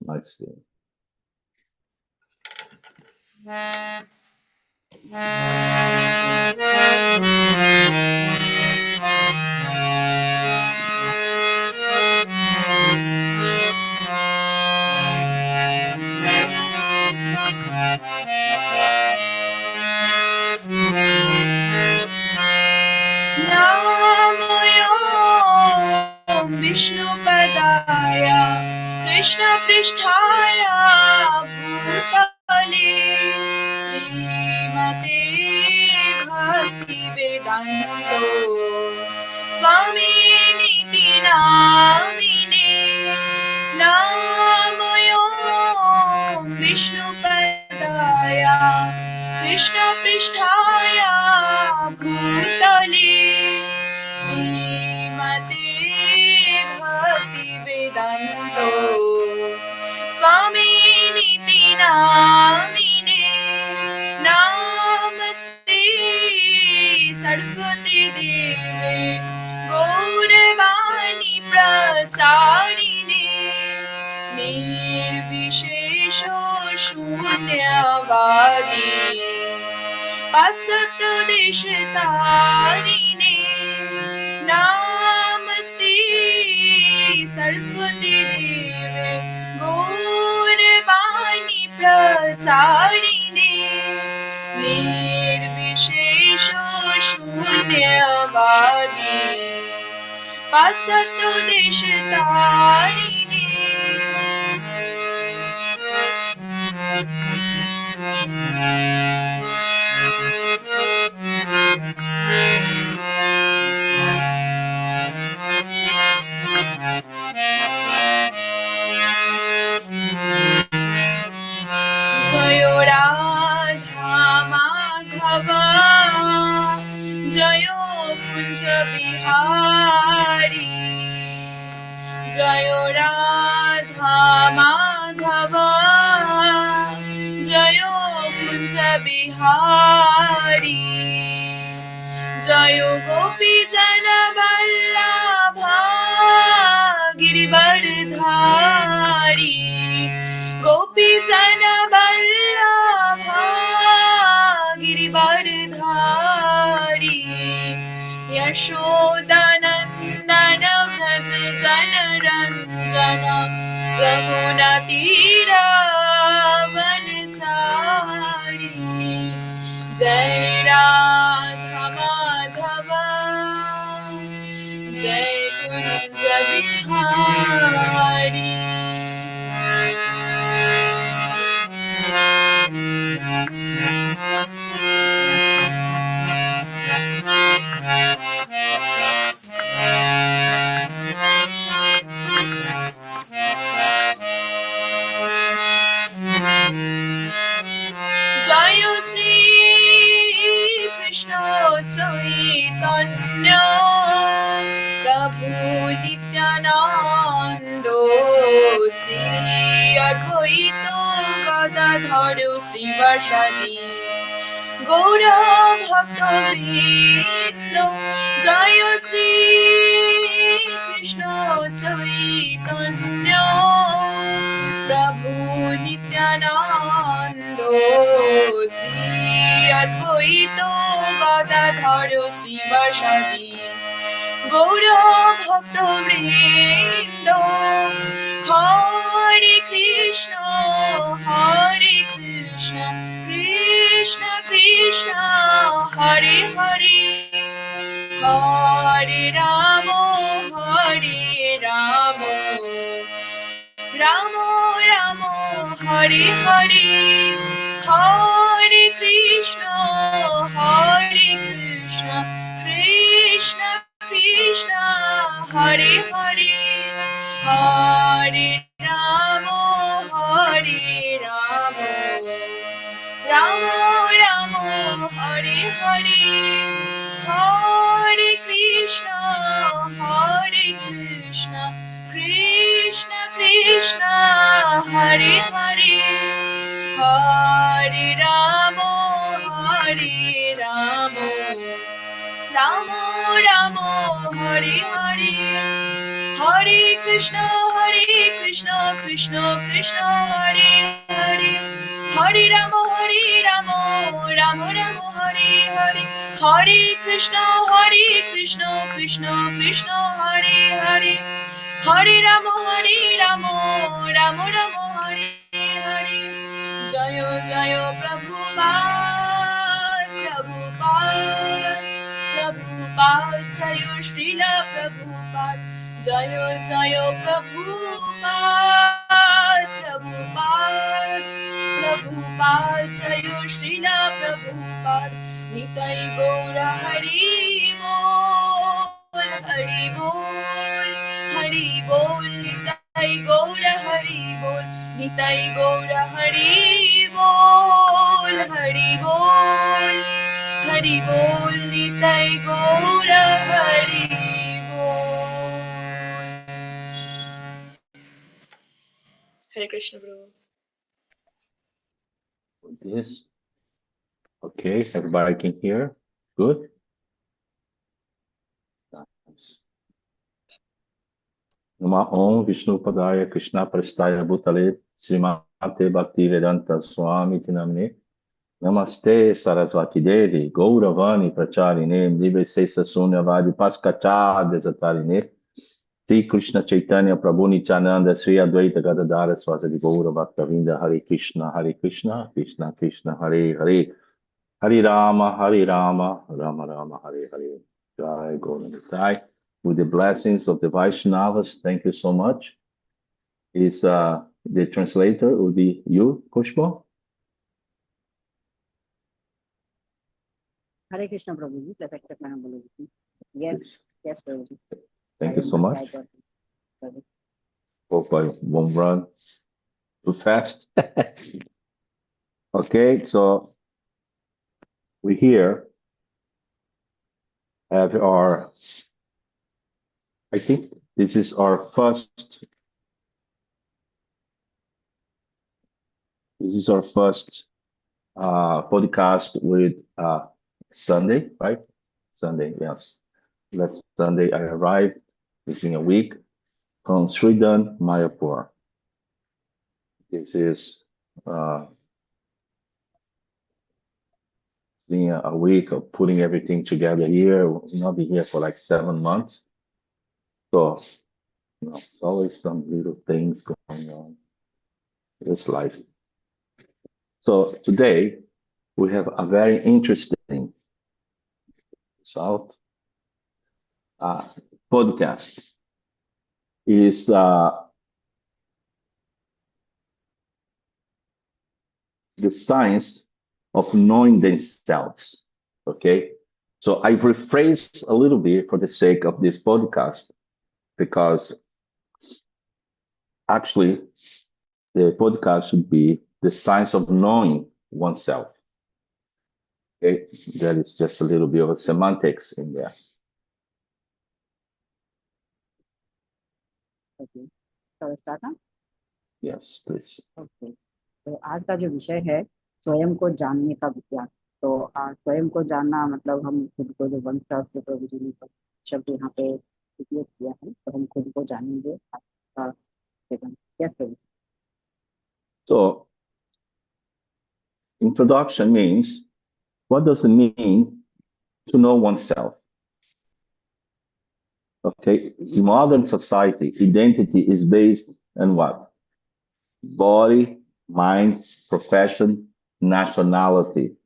might seem. Vishnupadaya Krishna Pristhaya Bhutale Srimate Bhakti Vedanto Swami Niti Namine Namayom Vishnupadaya Krishna Pristhaya Bhutale Srimate Bhakti Vedanto Swami Niti Namine Namaste Saraswati Deve Gauravani Pracharine Nirvishesho Shunyavadi Pasat Deshatarine Namaste Saraswati Deve Gauravani Pracharine Nirvishesho Shunyavadi Pasat Deshatarine Jayo Radha Madhava Jayo Kunja Bihari Jayo Radha Madhava Jayo Kunja Bihari Jayo Gopi Jana Vallabha Girivardhari Gopi Jana Vallabha Girivardhari Yashodanandana Vraj Jana Ranjana Jamuna Tira Vanchari Jai Radha Madhava Jai Kunja Bihari Jayo Sri Krishna Chaitanya Prabhu Nityanando Sri Advaita Gadadharu Srivasadi Gaura Bhakta Vrinda Jayo Sri Krishna Chaitanya Prabhu Nityanando Sri Advaita Gadadharu Srivasadi Gaura Bhakta Vrinda Hare Krishna Krishna Krishna Hare Hare Hare Rama Rama Rama Hare Hare Hare Krishna Krishna Krishna Hare Hare Hare Rama Rama Rama Hare Hare Hare Krishna Krishna Krishna Hare Hare Hare Rama Rama Rama Hare Hare Hare Krishna, Krishna Krishna, Hare Hare, Hare Rama, Rama Rama, Hare Hare, Hare Krishna, Krishna Krishna, Hare Hare, Hare Rama, Rama Rama, Hare Hare. Jayo Jayo Prabhupada, Prabhupada, Jayo Srila Prabhupada, Jayo Jayo Prabhupada, Jayo Srila Prabhupada, Nitai Gaura Hari Bol, Hari Bol, Hari Bol, Nitai Gaura Hari Bol, Nitai Gaura Hari Bol, Hari Bol, Hari Bol, Nitai Gaura Hari Bol. Hare Krishna, Prabhu. Yes. Okay, everybody can hear. Good. Nice. Nama Om Vishnu Padaya Krishna Prastaya Bhutale Srimate Bhakti Vedanta Swami Tinamne Namaste Sarasvati Devi Gauravani Pracharine Nivesesa Sunyavadi Paskacha Desatarine Sri Krishna Chaitanya Prabhu Nityananda Sri Advaita Gadadara Swasadi Gaura Bhaktavinda Hare Krishna Krishna Krishna Hare Hare Hare Rama, Rama Rama, Hare Hare. Jai Gauranga. With the blessings of the Vaishnavas, thank you so much. Is the translator will be you, Pushpa? Hare Krishna, Prabhuji. Yes, yes, Prabhuji. Thank you so much. Hope I won't run too fast. Okay, so we here have our, I think this is our first podcast with Sunday, right? Sunday, yes. Last Sunday I arrived within a week from Sridhar, Mayapur. This is been a week of putting everything together here. We'll not be here for like 7 months. So, it's always some little things going on. It's life. So today we have a very interesting podcast. Is the science of knowing themselves. Okay, so I've rephrased a little bit for the sake of this podcast, because actually the podcast should be the science of knowing oneself. Okay, that is just a little bit of a semantics in there. Okay, so start now? Yes, please. Okay, तो आज का जो विषय है स्वयं को जानने का विज्ञान। तो स्वयं को जानना मतलब हम खुद को, जो वन सेल्फ के प्रभु जी ने शब्द यहाँ पे उपयोग किया है, तो हम खुद को जानेंगे। कैसे? So, introduction means, what does it mean to know oneself? Okay, in modern society, identity is based on what? Body, mind, profession, nationality.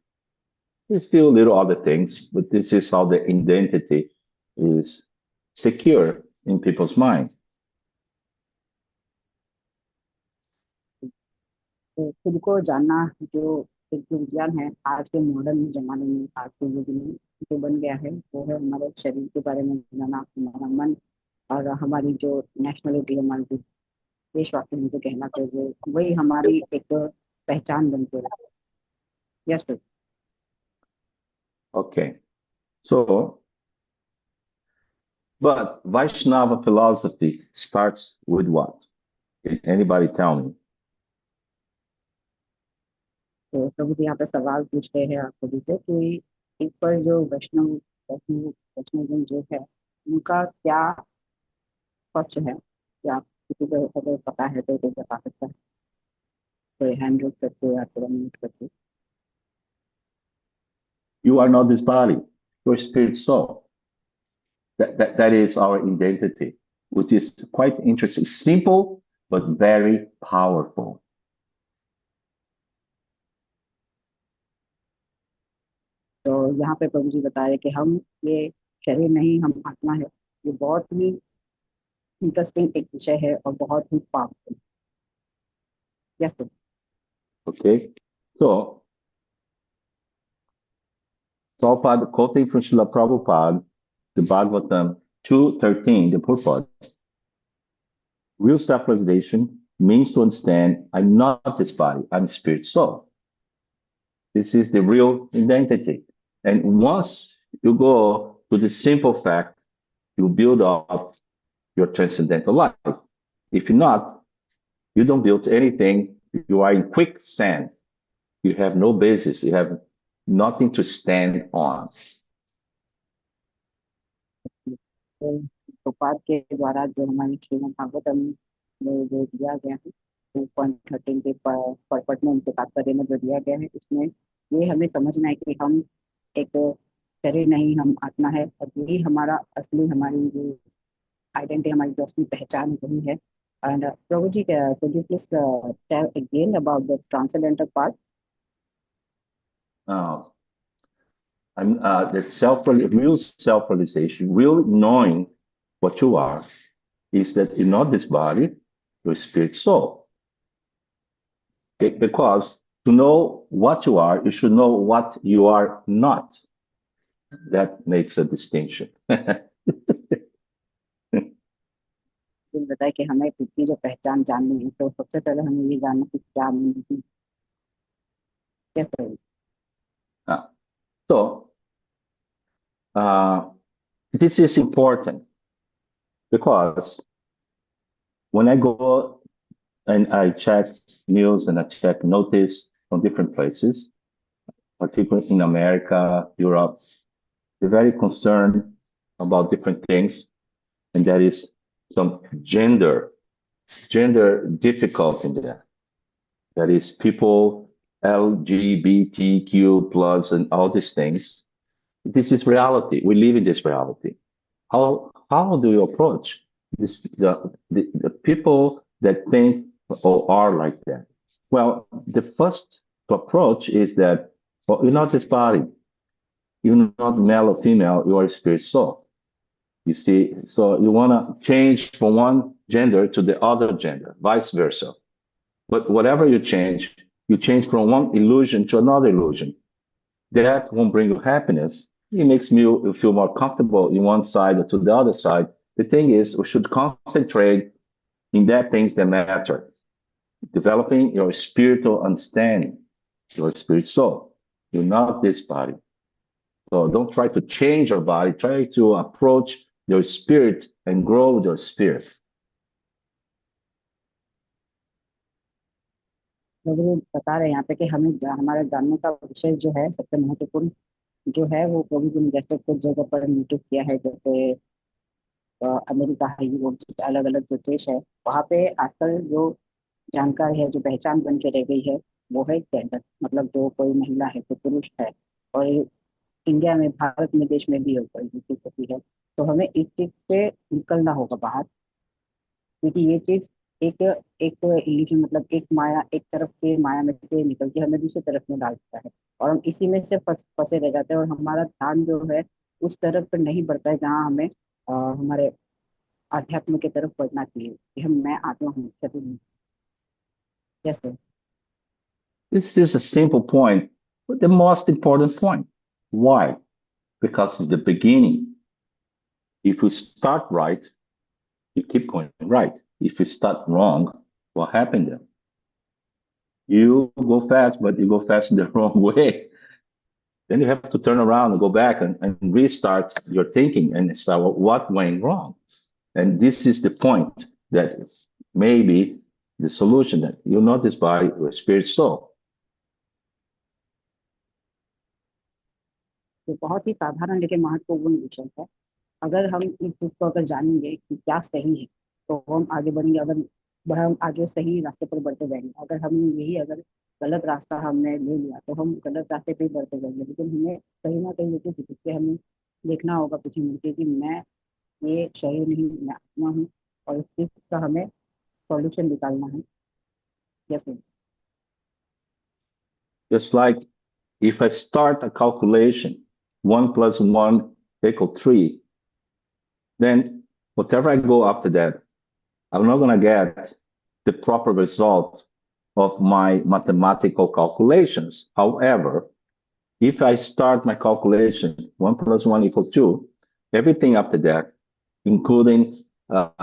There's still little other things, but this is how the identity is secure in people's mind. तो खुद को जानना जो एक विज्ञान है, आज के मॉडर्न जमाने में, आज के युग में जो बन गया है, वो है हमारे शरीर के बारे में जानना, हमारा मन, और हमारी जो नेशनलिटी, हमारी देशवासी मुझे कहना चाहिए, वही हमारी एक पहचान बन के रहा। Yes sir. Okay, so, but Vaishnava philosophy starts with what? Can anybody tell me? तो प्रभु जी यहाँ पे सवाल पूछ रहे हैं आपको भी कि एक पर जो वैष्णव जो है, उनका क्या पक्ष है, या किसी को अगर पता है तो बता सकता है, कोई हैंड रेज करके या थोड़ा म्यूट करके। You are not this body, your spirit soul. That is our identity, which is quite interesting. Simple, but very powerful. तो यहाँ पे प्रभु जी बताए कि हम ये शरीर नहीं, हम आत्मा है। ये बहुत ही इंटरेस्टिंग एक विषय है और बहुत ही powerful. Yes. Okay, so Prabhupada, quoting from Srila Prabhupada, the Bhagavatam 2:13, the purport, real self-realization means to understand I'm not this body, I'm spirit soul. This is the real identity. And once you go to the simple fact, you build up your transcendental life. If not, you don't build anything. You are in quicksand. You have no basis. You have nothing to stand on. तो प्रभुपाद के द्वारा जो हमारे श्रीमद् भागवतम में जो दिया गया है, 2.13 के परपट में, उनके तात्पर्य में जो दिया गया है, उसमें ये हमें समझना है कि हम एक शरीर नहीं, हम आत्मा है, और यही हमारा असली, हमारी जो आइडेंटिटी, हमारी जो असली पहचान वही है। And Prabhu ji, could you please tell again about the transcendental part? The real self-realization, real knowing what you are, is that you're not this body, you're spirit soul. Because to know what you are, you should know what you are not. That makes a distinction. बताया कि हमें खुद की जो पहचान जाननी है, तो सबसे पहले हमें ये जानना कि क्या हम नहीं, कैसे। So, this is important because when I go and I check news and I check notice from different places, particularly in America, Europe, they're very concerned about different things, and there is some gender difficult in there. That is people LGBTQ plus and all these things. This is reality. We live in this reality. How do you approach this, the people that think or are like that? Well, the first approach is that, well, you're not this body. You're not male or female. You are a spirit soul. You see, so you want to change from one gender to the other gender, vice versa. But whatever you change from one illusion to another illusion. That won't bring you happiness. It makes you feel more comfortable in one side or to the other side. The thing is, we should concentrate in that things that matter. Developing your spiritual understanding, your spirit soul. You're not this body. So don't try to change your body. Try to approach your spirit and grow your spirit. प्रभु बता रहे हैं यहाँ पे कि हमें हमारा जानने का विषय जो है, सबसे महत्वपूर्ण जो है, वो प्रभु जी ने जैसे कुछ जगह पर नोटिस किया है, जैसे अमेरिका है, यूरोप, जैसे अलग अलग जो देश है, वहाँ पे आजकल जो जानकारी है, जो पहचान बन के रह गई है, वो है जेंडर। मतलब जो कोई महिला है, कोई पुरुष है, और इंडिया में, भारत में, देश में भी कोई चीज होती है, तो हमें इस चीज से निकलना होगा बाहर, क्योंकि ये चीज एक एक इल्यूजन, मतलब एक माया, एक तरफ के माया में से निकल के हमें दूसरी तरफ में डाल देता है, और हम इसी में से फंसे रह जाते हैं, और हमारा ध्यान जो है उस तरफ पर नहीं बढ़ता है जहाँ हमें हमारे आध्यात्म की तरफ बढ़ना चाहिए, कि हम, मैं आत्मा हूँ, शरीर हूँ। जैसे This is a simple point, but the most important point. Why? Because it's the beginning. If you start right, you keep going right. If you start wrong, what happened then? You go fast, but you go fast in the wrong way. Then you have to turn around and go back and restart your thinking and start what went wrong. And this is the point that maybe the solution that you're not this body, you're a spirit soul. तो बहुत ही साधारण लेकिन महत्वपूर्ण विषय है। अगर हम इस चीज को अगर जानेंगे कि क्या सही है, तो हम आगे बढ़ेंगे। अगर हम आगे सही रास्ते पर बढ़ते जाएंगे, अगर हम यही अगर गलत रास्ता हमने ले लिया तो हम गलत रास्ते पे ही बढ़ते जाएंगे। लेकिन हमें कहीं ना कहीं ये चीज पे हमें देखना होगा पीछे मुड़ के कि मैं ये शरीर नहीं, मैं आत्मा हूँ, और इस चीज का हमें सॉल्यूशन निकालना है। Yes. Just like if I start a calculation, 1 plus 1 equal 3, then whatever I go after that, I'm not going to get the proper result of my mathematical calculations. However, if I start my calculation, 1 plus 1 equal 2, everything after that, including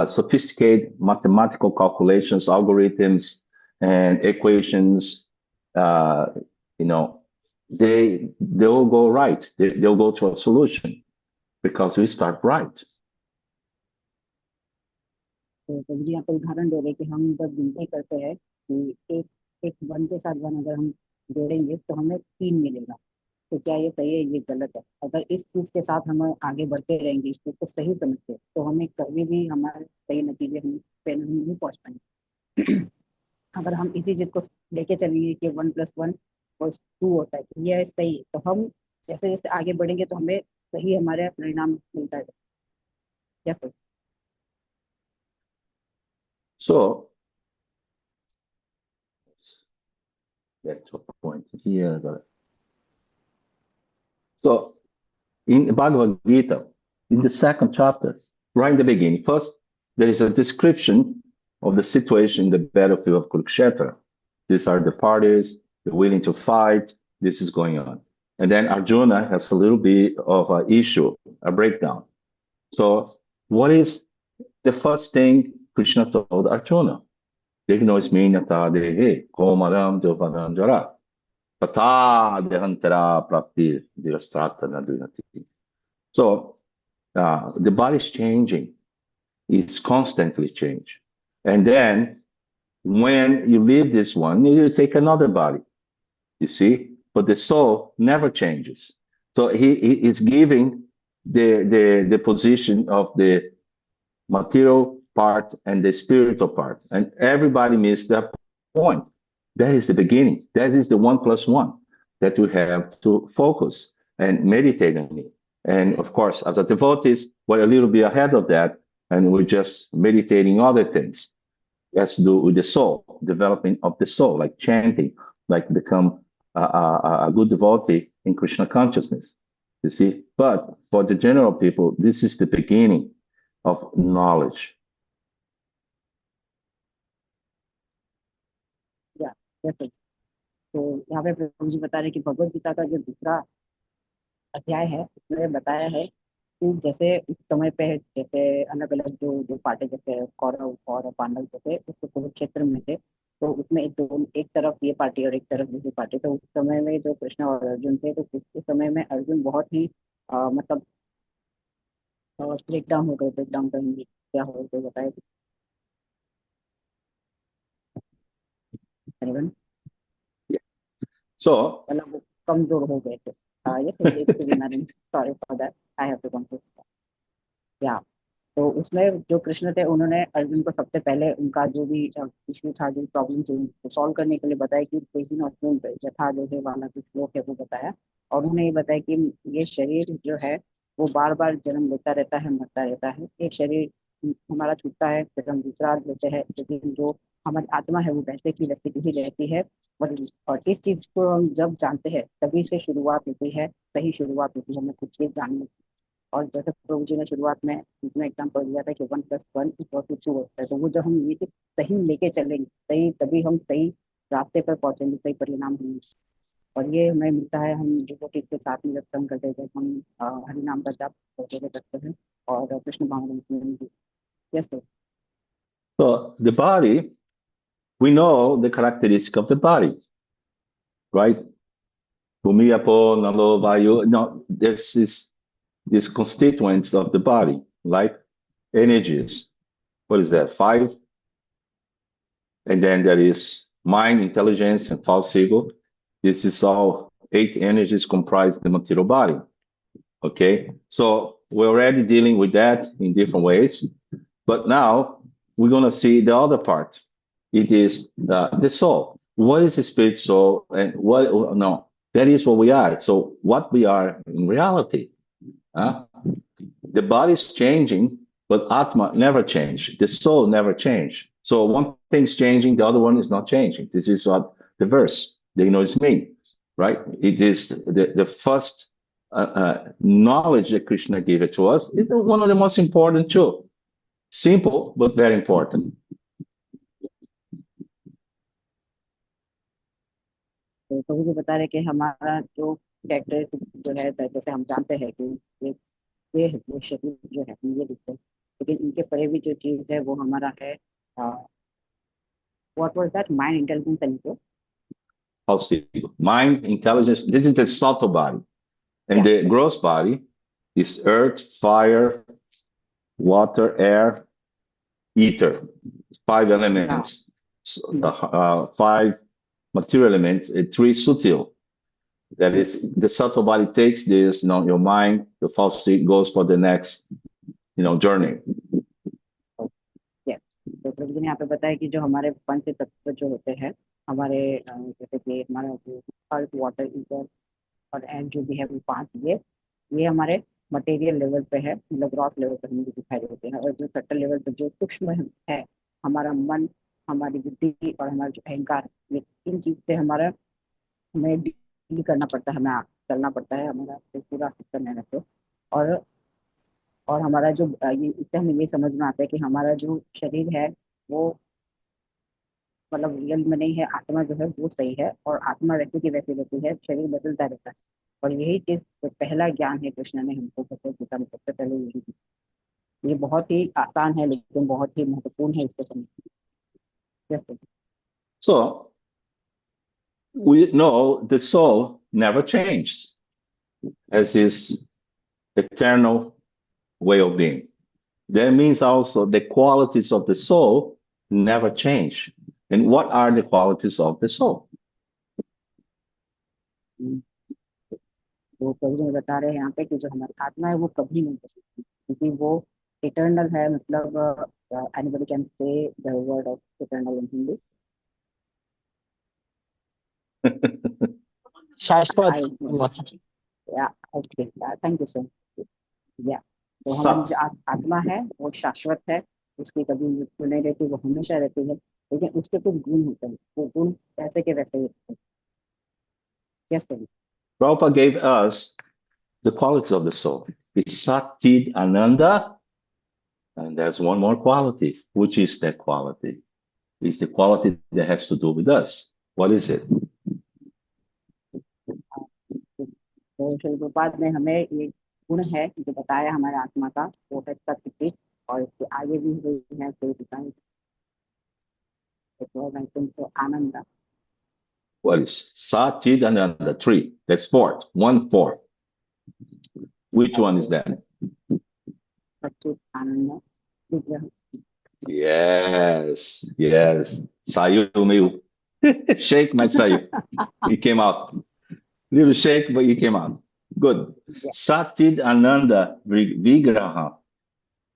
sophisticated mathematical calculations, algorithms, and equations, uh, you know, they'll go right. They'll go to a solution because we start right. तो प्रभु जी यहाँ पर उदाहरण दे रहे कि हम जब गिनती करते हैं कि एक एक वन के साथ वन अगर हम जोड़ेंगे तो हमें 3 मिलेगा। तो क्या ये सही है, ये गलत है? अगर इस चीज के साथ हम आगे बढ़ते रहेंगे, इस चीज को सही समझते तो हमें कभी भी हमारे सही नतीजे हम पे नहीं पहुंच पाएंगे। अगर हम इसी चीज को लेके चलेंगे कि 1 + 1 = 2 होता है, तो ये सही है, तो हम जैसे जैसे आगे बढ़ेंगे तो हमें सही हमारे परिणाम मिलता है। क्या सही? So let's get to a point here. So in Bhagavad Gita, in the second chapter, right in the beginning, first there is a description of the situation in the battlefield of Kurukshetra. These are the parties, they're willing to fight, this is going on. And then Arjuna has a little bit of an issue, a breakdown. So what is the first thing Krishna told Arjuna? Dignosmi nata dehe komaram jopadam jara. Pata dehantara prapti dirastrata nadunati. So the body is changing. It's constantly changing. And then when you leave this one, you take another body, you see? But the soul never changes. So he is giving the position of the material part and the spiritual part. And everybody missed that point. That is the beginning. That is the 1 + 1 that we have to focus and meditate on it. And of course, as a devotees, we're a little bit ahead of that, and we're just meditating other things. It has to do with the soul, development of the soul, like chanting, like become a good devotee in Krishna consciousness. You see? But for the general people, this is the beginning of knowledge. या जैसे तो यहाँ पे प्रभु जी बता रहे कि भगवत गीता का जो दूसरा अध्याय है उसमें बताया है कि जैसे उस समय पे जैसे अलग अलग जो जो पार्टी जैसे कौरव और पांडव जैसे उस कुरुक्षेत्र में थे, तो उसमें एक तरफ ये पार्टी और एक तरफ दूसरी पार्टी। तो उस समय में जो कृष्ण और अर्जुन थे, तो उस समय में अर्जुन बहुत ही मतलब ब्रेक डाउन हो गए। ब्रेक डाउन करेंगे क्या हो गए बताए anyone? So मतलब वो कमजोर हो गए थे। ये sorry for that, I have to complete. या तो उसमें जो कृष्ण थे उन्होंने अर्जुन को सबसे पहले उनका जो भी इश्यू था, जो प्रॉब्लम थी, उसको सॉल्व करने के लिए बताया कि देखिए अर्जुन यथा देहे वाला जो श्लोक है वो बताया। और उन्होंने ये बताया कि ये शरीर जो है वो बार बार जन्म लेता रहता है, मरता रहता है। एक शरीर हमारा छूटता है, फिर हम दूसरा लेते हैं, लेकिन जो हमारी आत्मा है वो वैसे की वैसे ही रहती है। और इस चीज को हम जब जानते हैं तभी से शुरुआत होती है, सही शुरुआत होती है हमें कुछ चीज जानने की। और जैसे प्रभु जी ने शुरुआत में इसमें एग्जाम्पल दिया था कि 1 + 1 = 2 होता है। तो वो जब हम ये चीज सही लेके चलेंगे सही, तभी हम सही रास्ते पर पहुंचेंगे, सही परिणाम होंगे। और ये हमें मिलता है हम डिवोटी के साथ में जब संग करते हैं, जब हम हरि नाम का जाप करते हैं और कृष्ण भावना में भी। Yes sir. So the body, we know the characteristic of the body, right? Bhumi, apo, nalo, vayu. No, this is these constituents of the body, like energies. What is that? 5. And then there is mind, intelligence, and false ego. This is all 8 energies comprise the material body. Okay, so we're already dealing with that in different ways. But now we're going to see the other part. It is the soul. What is the spirit soul? And what, no, that is what we are. So what we are in reality. The body is changing, but Atma never changed. The soul never changed. So one thing's changing, the other one is not changing. This is what the verse, is mean, right? It is the first knowledge that Krishna gave it to us. It's one of the most important too. Simple, but very important. तो प्रभु जी बता रहे कि हमारा जो character जो है, जैसे हम जानते हैं कि ये शरीर जो है ये दिखते हैं, लेकिन इनके परे भी जो चीज है वो हमारा है, what was that? Mind, intelligence and ego. Mind, intelligence. This is the subtle body, and the gross body is earth, fire, water, air, ether. 5 elements. So, 5 material elements, 3 subtle. That is, the subtle body takes this, your mind, the false seed goes for the next, journey. Yes. तो प्रभु जी ने यहाँ पे बताया कि जो हमारे पंच तत्व जो होते हैं, हमारे जैसे कि हमारा जो अर्थ, वाटर, ईथर और एयर जो भी है वो 5, ये हमारे मटेरियल लेवल पे है, मतलब ग्रॉस लेवल पे हमें दिखाई देते हैं। और जो सटल लेवल पे जो सूक्ष्म है, हमारा मन, हमारी बुद्धि और हमारा जो अहंकार, ये इन चीज से हमें डील करना पड़ता है, हमें चलना पड़ता है, हमारा पूरा सिस्टम है वैसे। और हमारा जो इससे हमें ये समझ में आता है कि हमारा जो शरीर है वो मतलब रियल में नहीं है, आत्मा जो है वो सही है, और आत्मा वैसे की वैसे रहती है, शरीर बदलता रहता है। और यही चीज पहला ज्ञान है कृष्ण ने हमको भगवत में सबसे पहले यही दी। ये बहुत ही आसान है लेकिन बहुत ही महत्वपूर्ण है इसको समझना। So we know the soul never changes as his eternal way of being. That means also the qualities of the soul never change. And what are the qualities of the soul? तो प्रभु जी बता रहे हैं यहाँ पे कि जो हमारी आत्मा है वो कभी नहीं बदलती, क्योंकि वो इटर्नल है। मतलब anybody can say the word of eternal in Hindi? शाश्वत। Yeah, okay, thank you sir. Yeah, तो हमारी जो आत्मा है वो शाश्वत है, उसकी कभी मृत्यु नहीं रहती, वो हमेशा रहती है। लेकिन उसके कुछ गुण होते हैं, वो गुण वैसे के वैसे ही होते हैं। Yes, Prabhu. Prabhupada gave us the qualities of the soul. It's Satchid Ananda, and there's one more quality. Which is that quality? It's the quality that has to do with us. What is it? तो श्री प्रभुपाद ने हमें एक गुण है जो बताया हमारे आत्मा का, वो है सत्य, और इसके आगे भी हुई है कोई बताएं तो आनंद। What is Satchid Ananda? 3. That's 4. 1, 4. Which one is that? सच्चिद आनंद विग्रह। Yes, yes. Saiu meio. Shake, mas saiu. It came out. Little shake, but it came out. Good. Yeah. Satchid Ananda Vigraha.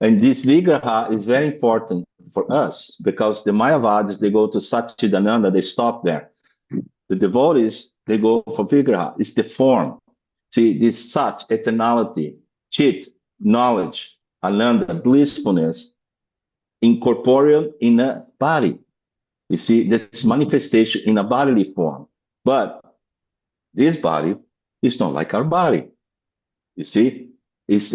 And this Vigraha is very important for us because the Mayavadis, they go to Satchid Ananda, they stop there. The devotees, they go for Vigraha. It's the form. See, this Sat, eternality, Chit, knowledge, Ananda, blissfulness, incorporeal in a body. You see, this manifestation in a bodily form. But this body is not like our body. You see, it's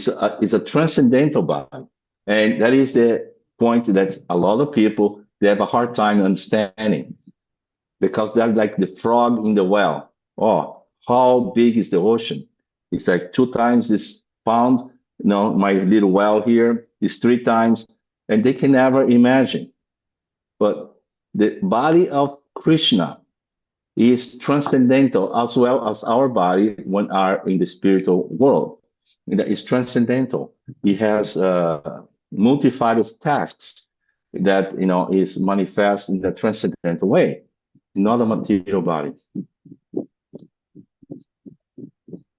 a transcendental body. And that is the point that a lot of people, they have a hard time understanding because they're like the frog in the well. Oh, how big is the ocean? It's like 2 times this pound. My little well here is 3 times, and they can never imagine. But the body of Krishna is transcendental as well as our body when are in the spiritual world. It is transcendental. It has multifarious tasks that is manifest in the transcendental way, not a material body.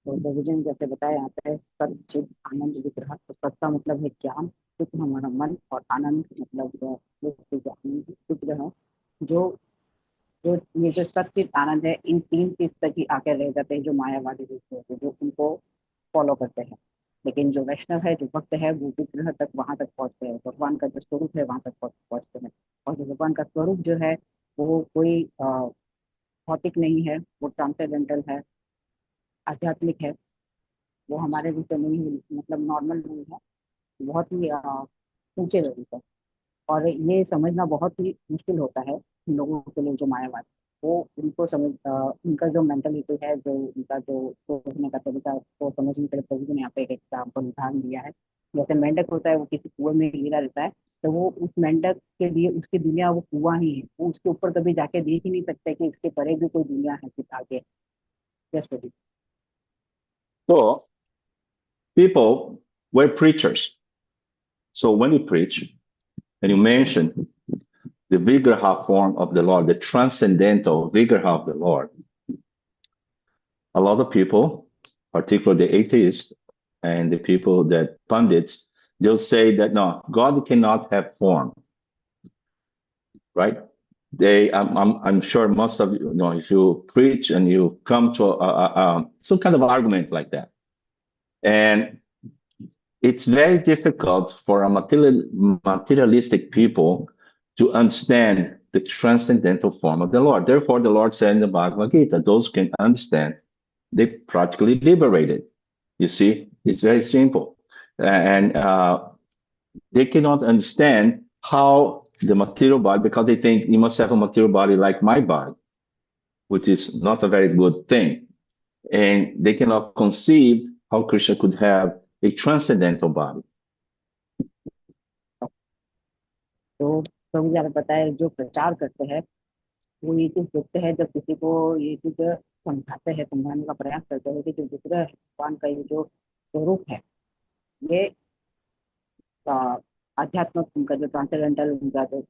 तो प्रभु जी ने जैसे बताया यहाँ पे सत चित आनंद विग्रह, तो सत का मतलब है ज्ञान, चित हमारा मन, और आनंद मतलब विग्रह, जो जो ये जो सचित आनंद है, इन तीन चीज तक ही आके रह जाते हैं जो मायावादी रूप से होते हैं, जो उनको फॉलो करते हैं। लेकिन जो वैष्णव है, जो भक्त है, वो विग्रह तक, वहां तक पहुंचते हैं, भगवान का जो स्वरूप है वहां तक पहुंचते हैं। और जो भगवान का स्वरूप जो है वो कोई भौतिक नहीं है, वो ट्रांसेंडेंटल है, आध्यात्मिक है। वो हमारे विषय नहीं है, मतलब नॉर्मल नहीं है, बहुत ही ऊंचे लेवल पर। और ये समझना बहुत ही मुश्किल होता है उन लोगों के लिए जो मायावादी, वो उनको समझ उनका जो मेंटलिटी है, जो उनका जो सोचने का तरीका, वो समझने के लिए प्रभु जी ने यहाँ पे एक एग्जाम्पल उदाहरण दिया है। जैसे मेंढक होता है, वो किसी कुएं में गिरा रहता है, तो वो उस मेंढक के लिए उसकी दुनिया वो कुआं ही है, वो उसके ऊपर कभी जाके देख ही नहीं सकते कि इसके परे भी कोई दुनिया है कुछ आगे। Yes Prabhu. So people were preachers. So when you preach and you mention the Vigraha form of the Lord, the transcendental Vigraha of the Lord, a lot of people, particularly the atheists and the people that pundits, they'll say that no, God cannot have form, right? I'm sure most of you know, if you preach and you come to some kind of argument like that, and it's very difficult for a materialistic people to understand the transcendental form of the Lord. Therefore, the Lord said in the Bhagavad Gita, those who can understand, they practically liberated. You see, it's very simple. And they cannot understand how the material body, because they think you must have a material body like my body, which is not a very good thing. And they cannot conceive how Krishna could have a transcendental body. तो प्रभु जी हमें पता है, जो प्रचार करते हैं वो ये चीज देखते हैं, जब किसी को ये चीज समझाते हैं, समझाने का प्रयास करते हैं कि जो विग्रह है, भगवान का ये जो स्वरूप है, ये आध्यात्मिक, उनका जो ट्रांसेंडेंटल उनका जो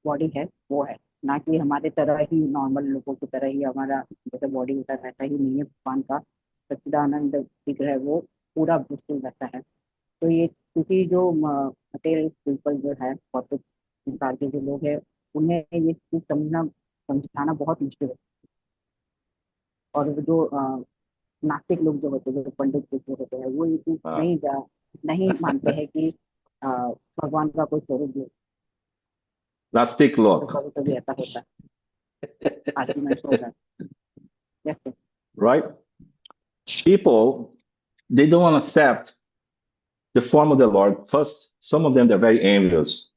बॉडी है वो है, ना कि हमारे तरह ही नॉर्मल लोगों की तरह ही हमारा जैसे बॉडी होता है वैसा ही नहीं है। भगवान का सच्चिदानंद विग्रह वो पूरा बिल्कुल वैसा है। तो ये क्योंकि जो मटेरियल पीपल जो है, भौतिक संसार के जो लोग हैं, उन्हें ये चीज समझाना बहुत मुश्किल है। और वो जो नास्तिक लोग जो होते हैं, जो पंडित जो होते हैं, वो ये चीज नहीं मानते हैं कि भगवान का कोई स्वरूप जो नास्तिक लोग, कभी कभी ऐसा होता है, आर्ग्यूमेंट्स होता है। Yes, sir. right? People, they don't want to accept the form of the Lord. First, some of them, they're very envious.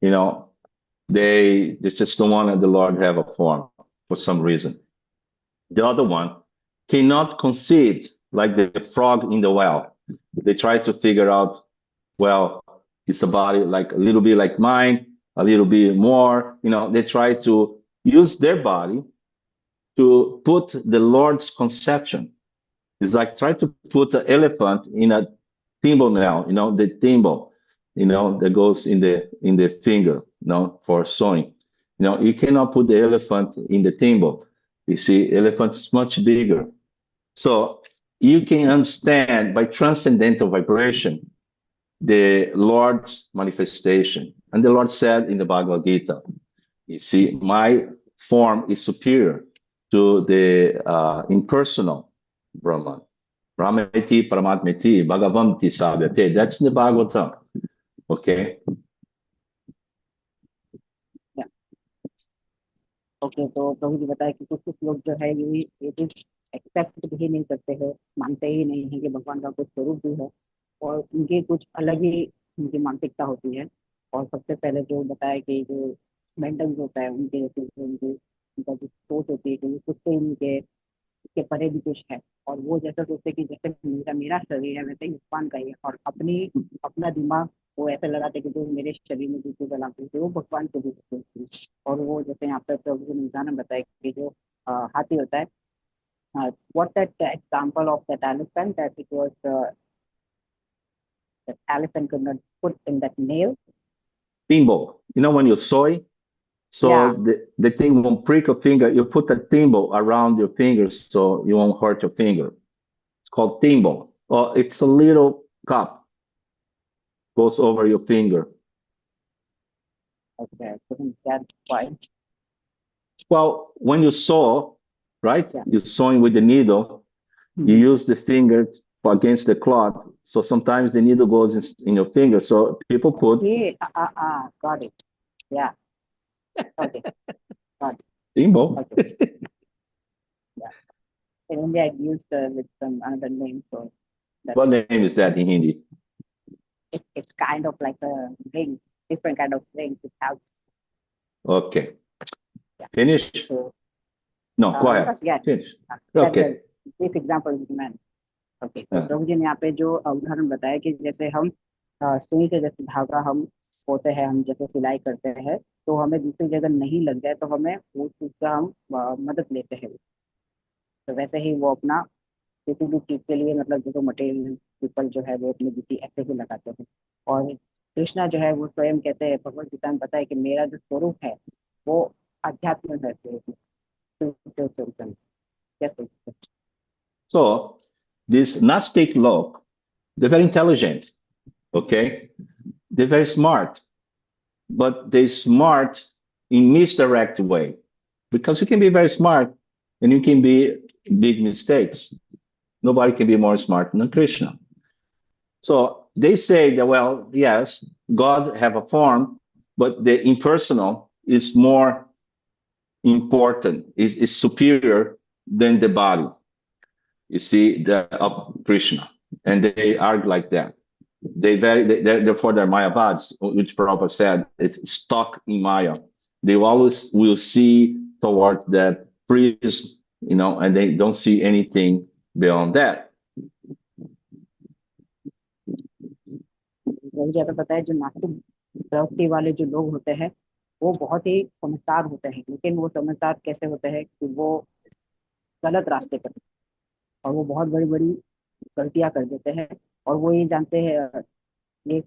You know, they just don't want the Lord have a form for some reason. The other one cannot conceive like the frog in the well. They try to figure out, well, it's a body like a little bit like mine, a little bit more. You know, they try to use their body to put the Lord's conception. It's like try to put the elephant in a thimble nail, you know, the thimble, you know, that goes in the finger, you know, for sewing. You know, you cannot put the elephant in the thimble. You see, elephant's much bigger. So you can understand by transcendental vibration the Lord's manifestation. And the Lord said in the Bhagavad Gita, you see, my form is superior to the impersonal Brahman. Brahmeti Paramatmeti Bhagavanti Savyate. That's the Bhagavatam. Okay. Okay, तो प्रभु जी बताया कि कुछ कुछ लोग जो है ये चीज एक्सेप्ट भी नहीं करते हैं, मानते ही नहीं है कि भगवान का कुछ स्वरूप भी है, और उनकी कुछ अलग ही उनकी मानसिकता होती है। और सबसे पहले जो बताया कि जो मेंटल होता है, उनके उनका जो सोच होती है कि वो खुद से उनके इसके परे भी कुछ है, और वो जैसा सोचते कि जैसे मेरा मेरा शरीर है वैसे ही भगवान का ही है, और अपना दिमाग वो ऐसे लगाते कि जो मेरे शरीर में जो चीजें लागू होती है वो भगवान को भी होती है। और वो जैसे यहाँ पर प्रभु ने निशान बताया कि जो हाथी होता है, what that example of that elephant, that it was that elephant could not put in that nail. Thimble. You know when you soy, so Yeah. the thing won't prick a finger. You put a thimble around your fingers so you won't hurt your finger. called timbo. Or it's a little cup, goes over your finger. Okay, I couldn't get quite. Well, when you sew, right? Yeah. You're sewing with the needle. You use the finger against the cloth. So sometimes the needle goes in your finger. So people put Got it. Yeah. Okay. Got it. timbo. Okay. Yeah. In India, I used with some another name. So What name is that in Hindi? it's kind of like a ring, different kind of ring to have. Okay. Yeah. Finish? So, No, go ahead. yeah. Finish. Okay. This example is meant. Okay, तो हाँ. प्रभु जी ने यहाँ पे जो उदाहरण बताया कि जैसे हम सुई से जैसे धागा हम होते हैं, हम जैसे सिलाई करते हैं, तो हमें दूसरी जगह नहीं लग जाए तो हमें वो चीज़ का हम मदद लेते हैं। तो वैसे ही वो अपना किसी भी चीज़ के लिए, मतलब जो मटेरियल पीपल जो है वो अपनी ड्यूटी ऐसे ही लगाते हैं। और कृष्णा जो है वो स्वयं कहते हैं, भगवत गीता में बताया कि मेरा जो स्वरूप है वो अध्यात्म है। So this Gnostic look, they're very intelligent, okay? They're very smart, but they're smart in misdirect way, because you can be very smart and you can be big mistakes. Nobody can be more smart than Krishna. So they say that, well, yes, God have a form, but the impersonal is more important, is superior than the body. You see, of Krishna, and they argue like that. Therefore they're Mayavads, which Prabhupada said it's stuck in Maya. They always will see towards that prism, and they don't see anything beyond that. ज्यादा पता है, जो नास्तिक प्रवृत्ति वाले जो लोग होते हैं वो बहुत ही समझदार होते हैं, लेकिन वो समझदार कैसे होते हैं कि वो गलत रास्ते पर, और वो बहुत बड़ी बड़ी गलतियां कर देते हैं। और वो ये जानते हैं, ये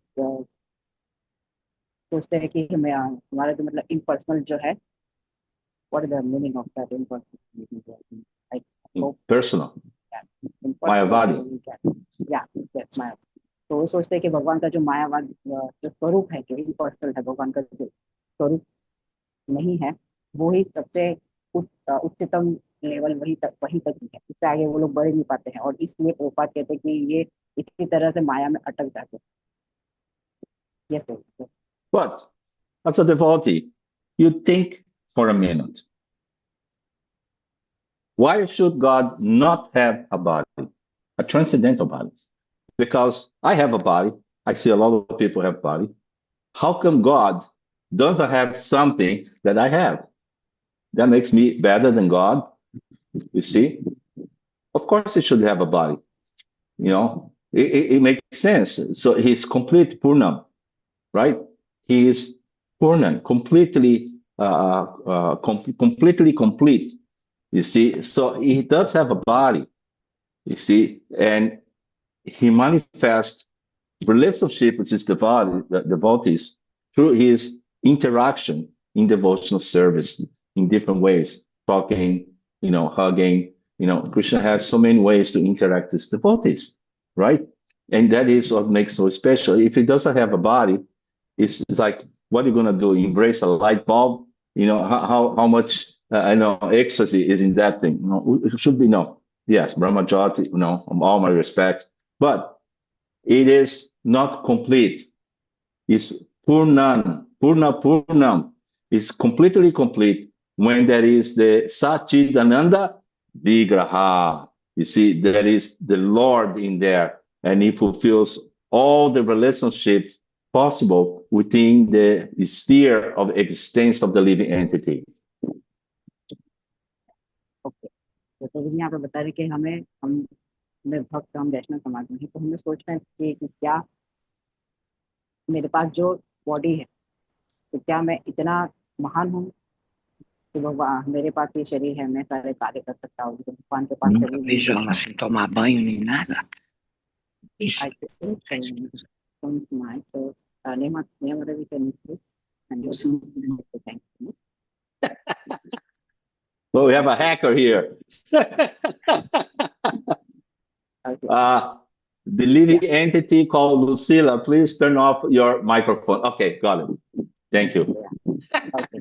सोचते हैं कि हमें हमारा जो मतलब इम्पर्सनल जो है, what is the meaning of that Personal. Mayavadi. या माया। तो वो सोचते हैं कि भगवान का जो मायावाद जो स्वरूप है, जो इम्पर्सनल है, भगवान का जो स्वरूप नहीं है, वो ही सबसे उच्चतम लेवल वही तक ही है। इससे आगे वो लोग बढ़ नहीं पाते हैं, और इसलिए प्रभुपाद कहते हैं कि ये इसी तरह से माया में अटक जाते हैं। Yes. But as a devotee, you think for a minute. Why should God not have a body, a transcendental body? Because I have a body. I see a lot of people have body. How come God doesn't have something that I have? That makes me better than God. You see? Of course, he should have a body. It makes sense. So he's complete Purnam, right? He is Purnan, completely complete. You see? So he does have a body. You see? And he manifests relationship with his devotees through his interaction in devotional service in different ways, talking, hugging. Krishna has so many ways to interact with his devotees, right? And that is what makes so special. If he doesn't have a body, it's like, what are you going to do? Embrace a light bulb? How much ecstasy is in that thing? It should be no. Yes, Brahmajati, all my respects, but it is not complete. It's Purnam. It's completely complete when there is the Satchidananda Vigraha. You see, there is the Lord in there, and he fulfills all the relationships possible within the sphere of existence of the living entity. Okay. तो यहाँ पे बता रहे कि हम भक्त, हम वैष्णव समाज में हैं, तो हमें सोचना चाहिए कि क्या मेरे पास जो बॉडी है, तो क्या मैं इतना महान हूँ कि मेरे पास ये शरीर है, मैं सारे कार्य कर सकता हूँ, भगवान के पास Nunca vejo ela sem tomar banho nem nada. Well, we have a hacker here. The living entity called Lucilla, please turn off your microphone. Okay, got it. Thank you. Okay.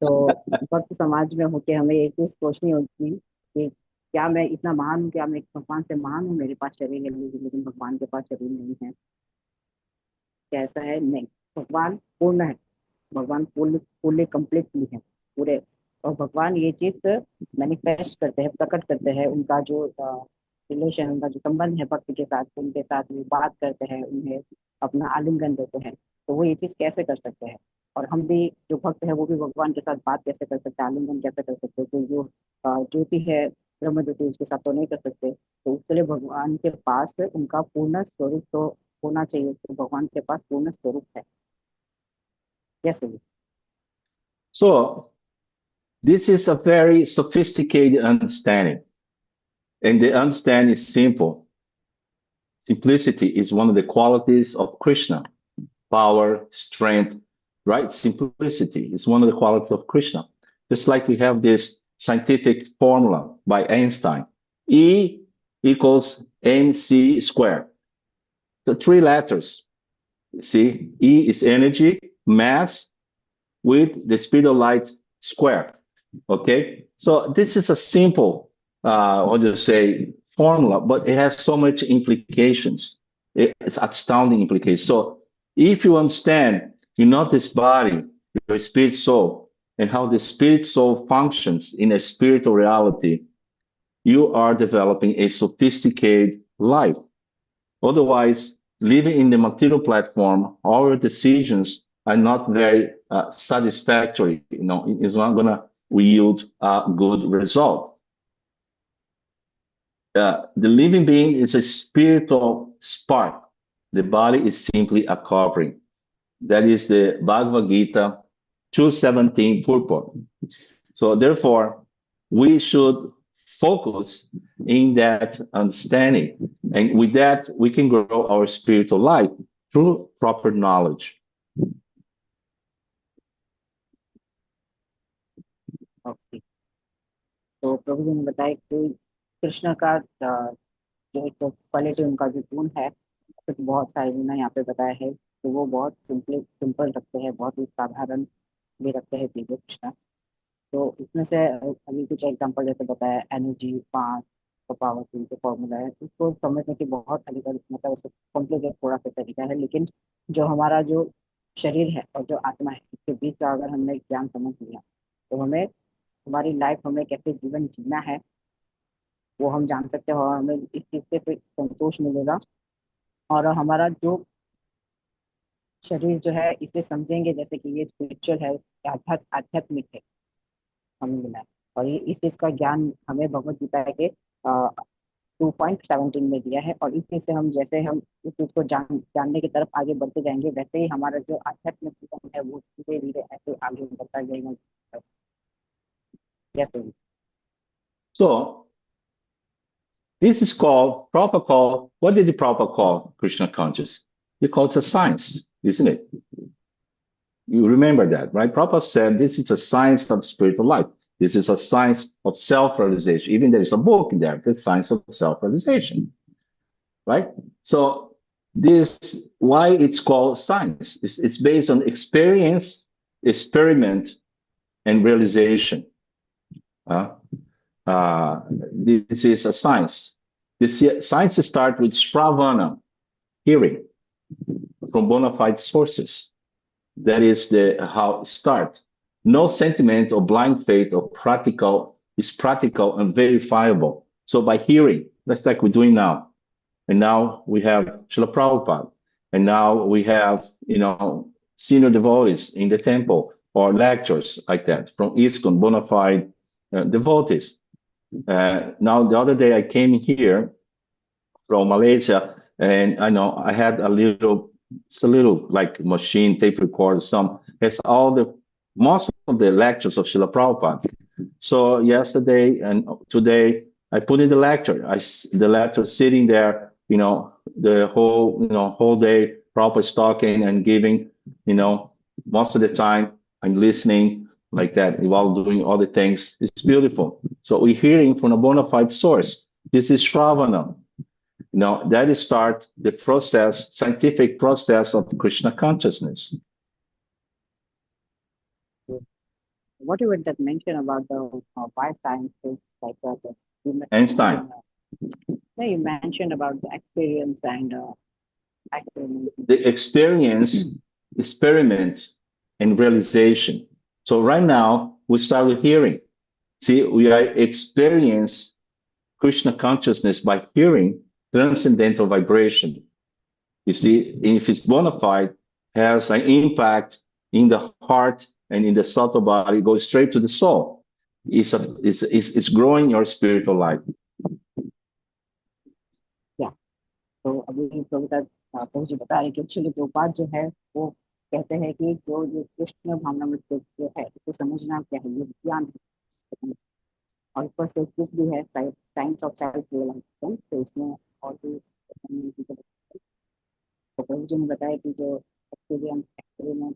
तो भक्त समाज में होके हमें ये चीज सोचनी होगी कि क्या मैं इतना महान हूँ, क्या मैं भगवान से महान हूँ, मेरे पास शरीर है लेकिन भगवान के पास शरीर नहीं है। कैसा है? नहीं, भगवान पूर्ण है, भगवान पूर्ण कंप्लीटली है पूरे। और भगवान ये चीज मैनिफेस्ट करते हैं, प्रकट करते हैं। उनका जो रिलेशन, उनका जो संबंध है भक्त के साथ, उनके साथ वो बात करते हैं, उन्हें अपना आलिंगन देते हैं। तो वो ये चीज कैसे कर सकते हैं? और हम भी जो भक्त है वो भी भगवान के साथ बात कैसे कर सकते हैं, आलिंगन कैसे कर सकते हैं? तो जो ज्योति है, ब्रह्म ज्योति, उसके साथ तो नहीं कर सकते। तो उसके लिए भगवान के पास उनका पूर्ण स्वरूप तो होना चाहिए। तो भगवान के पास पूर्ण स्वरूप है। कैसे? So, this is a very sophisticated understanding. And the understanding is simple. Simplicity is one of the qualities of Krishna. Power, strength, right? Simplicity is one of the qualities of Krishna. Just like we have this scientific formula by Einstein. E equals mc squared. The three letters. See, E is energy, mass, with the speed of light squared. Okay? So this is a simple, what do you say, formula, but it has so much implications. It's astounding implications. So if you understand, you're not this body, your spirit soul, and how the spirit soul functions in a spiritual reality, you are developing a sophisticated life. Otherwise, living in the material platform, our decisions are not very satisfactory. You know, it's not going to yield a good result. The living being is a spiritual spark. The body is simply a covering. That is the Bhagavad Gita 2:17 purport. So therefore, we should focus in that understanding. And with that, we can grow our spiritual life through proper knowledge. Okay. तो प्रभु जी ने बताया कि कृष्ण का जो एक quality, उनका जो गुण है, ऐसे तो बहुत सारे गुण यहाँ पे बताया है। तो वो बहुत सिंपल रखते हैं, बहुत ही साधारण भी रखते हैं चीजें कृष्ण। तो उसमें से अभी कुछ एग्जांपल जैसे बताया, एनर्जी, पांच, पावर के फॉर्मूला है, उसको समझने की बहुत मतलब उससे कॉम्प्लिकेट थोड़ा सा तरीका है। लेकिन जो हमारा जो शरीर है और जो आत्मा है, इसके बीच का अगर हमने ज्ञान समझ लिया तो हमें हमारी लाइफ, हमें कैसे जीवन जीना है वो हम जान सकते हैं। और हमें इस चीज से फिर संतोष मिलेगा। और हमारा जो शरीर जो है, इसे समझेंगे जैसे कि ये स्पिरिचुअल है, आध्यात्मिक है, हमें मिला है। और ये इस चीज का ज्ञान हमें भगवत गीता के 2.17 में दिया है। और इस चीज से हम जैसे हम इस चीज को जानने की तरफ आगे बढ़ते जाएंगे, वैसे ही हमारा जो आध्यात्मिक जीवन है वो धीरे धीरे ऐसे आगे बढ़ता जाएगा। So this is called proper call. What did the proper call Krishna conscious? He calls it a science, isn't it? You remember that, right? Prabhupada said this is a science of spiritual life. This is a science of self-realization. Even there is a book in there, the science of self-realization, right? So this, why it's called science? It's based on experience, experiment, and realization. This is a science. This science starts with Shravana, hearing from bona fide sources. That is how it starts. No sentiment or blind faith or practical is practical and verifiable. So by hearing, that's like we're doing now. And now we have Srila Prabhupada. And now we have, senior devotees in the temple or lectures like that from ISKCON, bona fide devotees. Now, the other day I came here from Malaysia, and I know I had it's a little like machine, tape recorder, has most of the lectures of Srila Prabhupada. So yesterday and today, I put in the lecture. The lecture sitting there, the whole day, Prabhupada's talking and giving, most of the time I'm listening like that while doing all the things. It's beautiful. So we're hearing from a bona fide source. This is Shravana. Now that is start the process, scientific process of Krishna consciousness. What you would that mention about the why science is like Einstein. you mentioned about the experience and experiment. The experience, experiment, and realization. So right now we start with hearing. See, we are experience Krishna consciousness by hearing transcendental vibration. You see, if it's bona fide, has an impact in the heart and in the subtle body, goes straight to the soul. It's growing your spiritual life. Yeah. तो अभी प्रभु जी बता रहे कि actually Prabhupada जो है वो कहते हैं कि जो कृष्ण भावनामृत जो है इसे समझना क्या है, ये ज्ञान है और ऊपर से बुक भी है साइंस ऑफ सेल्फ रियलाइजेशन, तो इसमें और भी तो प्रभु जी ने बताया कि जो एक्सपीरियंस एक्सपेरिमेंट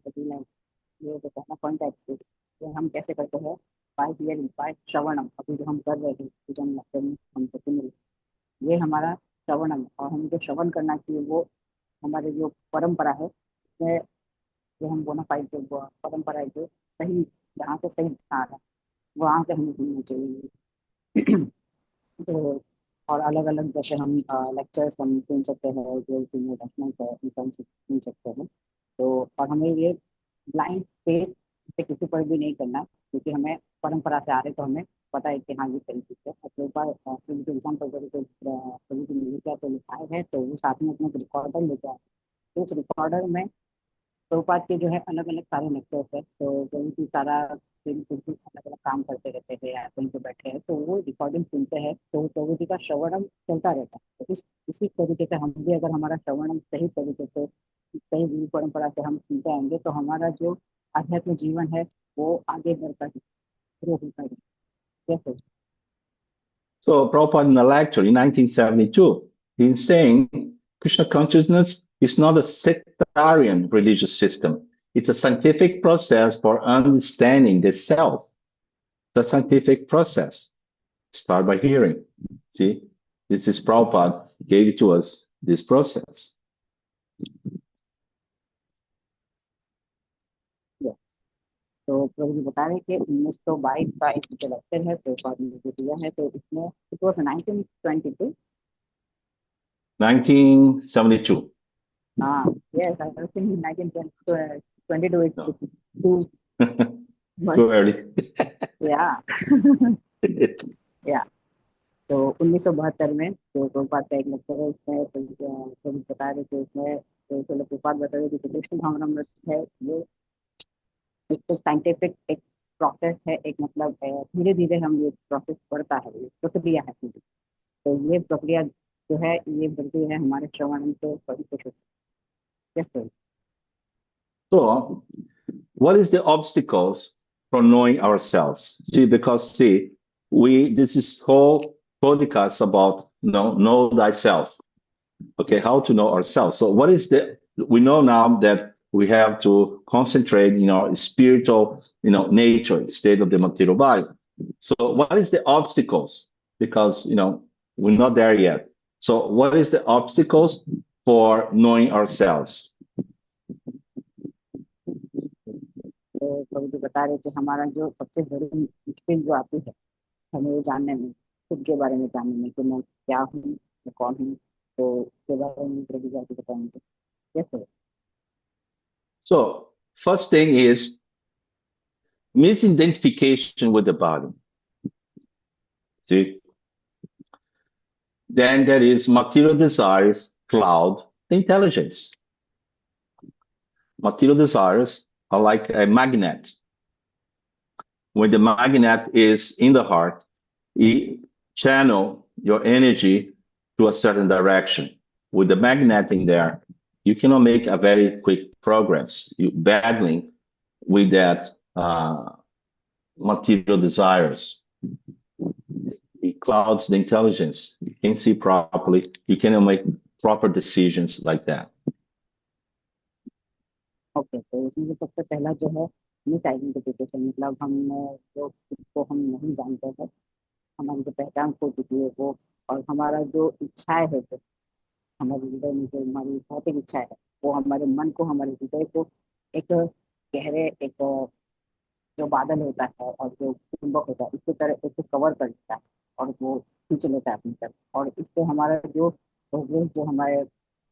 ये जो पहला पॉइंट है ये हम कैसे करते हैं, बाय हियरिंग, बाय श्रवणम। अभी जो हम कर रहे हैं पूजन हम मिले ये हमारा श्रवणम, और हम जो श्रवण करना चाहिए वो हमारे जो परंपरा है उसमें जो हम बोनाफाइड जो परंपरा है जो सही जहाँ से सही आ रहा है वहाँ से हमें सुनना चाहिए। तो और अलग अलग जैसे हम लेक्चर्स हम सुन सकते हैं जो मोटिवेशनल है सुन सकते हैं। तो और हमें ये ब्लाइंड फेथ से किसी पर भी नहीं करना, क्योंकि हमें परंपरा से आ रहे तो हमें पता है कि हाँ ये सही चीज़ है। और एग्जाम्पल कभी भी लिखा तो लिखाए है तो वो साथ में अपना रिकॉर्डर लेके आए, तो उस रिकॉर्डर में प्रभुपाद के जो है अलग अलग सारे लेक्चर्स है, तो कोई भी सारा अलग अलग काम करते रहते हैं या कहीं पे बैठे हैं तो वो रिकॉर्डिंग सुनते हैं, तो प्रभु जी का श्रवणम चलता रहता है। तो इसी तरीके से हम भी अगर हमारा श्रवणम सही तरीके से सही गुरु परंपरा से हम सुनते आएंगे तो हमारा जो आध्यात्मिक जीवन है वो आगे बढ़ता है, ग्रो होता है। कैसे? So Prabhupada in a lecture in 1972, he's saying Krishna consciousness is not a sectarian religious system. It's a scientific process for understanding the self. The scientific process. Start by hearing. See, this is Prabhupada gave it to us, this process. तो प्रभु जी बता रहे कि 1922 का एक जो lecture है प्रभुपाद ने जो दिया है तो इसमें it was 1922 1972. Yes, I was thinking 1922 is too much. Too early. Yeah. Yeah. तो 1972 में जो प्रभुपाद का एक लेक्चर है उसमें प्रभु बता रहे थे उसमें तो प्रभुपाद बता रहे थे कि कृष्ण भावनामृत है वो एक तो साइंटिफिक एक प्रोसेस है, एक मतलब धीरे धीरे हम ये प्रोसेस बढ़ता है, ये प्रक्रिया है पूरी। तो ये प्रक्रिया जो है ये बढ़ती है हमारे श्रवण से बड़ी कुछ। Yes, So, what is the obstacles for knowing ourselves? See, because this is whole podcast about know thyself. Okay, how to know ourselves. So, we know now that we have to concentrate in our spiritual, nature, state of the material body. So, what is the obstacles? Because we're not there yet. So, what is the obstacles for knowing ourselves? तो प्रभु जी बता रहे थे हमारा जो सबसे बड़ी मुश्किल जो आती है हमें ये जानने में, खुद के बारे में जानने में कि मैं क्या हूँ, मैं कौन हूँ, तो इसके बारे में प्रभु जी आपको बताएंगे। कैसे? So, first thing is misidentification with the body. See? Then there is material desires, cloud, intelligence. Material desires are like a magnet. When the magnet is in the heart, it channel your energy to a certain direction. With the magnet in there, you cannot make a very quick progress. You're battling with that material desires. It clouds the intelligence. You can't see properly. You cannot make proper decisions like that. Okay, तो इसमें सबसे पहला जो है miss identification, मतलब हम जो खुद को हम नहीं जानते हैं, हमारी जो पहचान खो चुकी है वो, और हमारा जो इच्छाएं है हमारे हृदय में जो हमारी भौतिक इच्छा है वो हमारे मन को, हमारे हृदय को एक गहरे, एक जो बादल होता है और जो चुंबक होता है इसकी तरह एक कवर कर लेता है और वो खींच लेता है अपनी तरफ। और इससे हमारा जो प्रोग्रेस, जो हमारे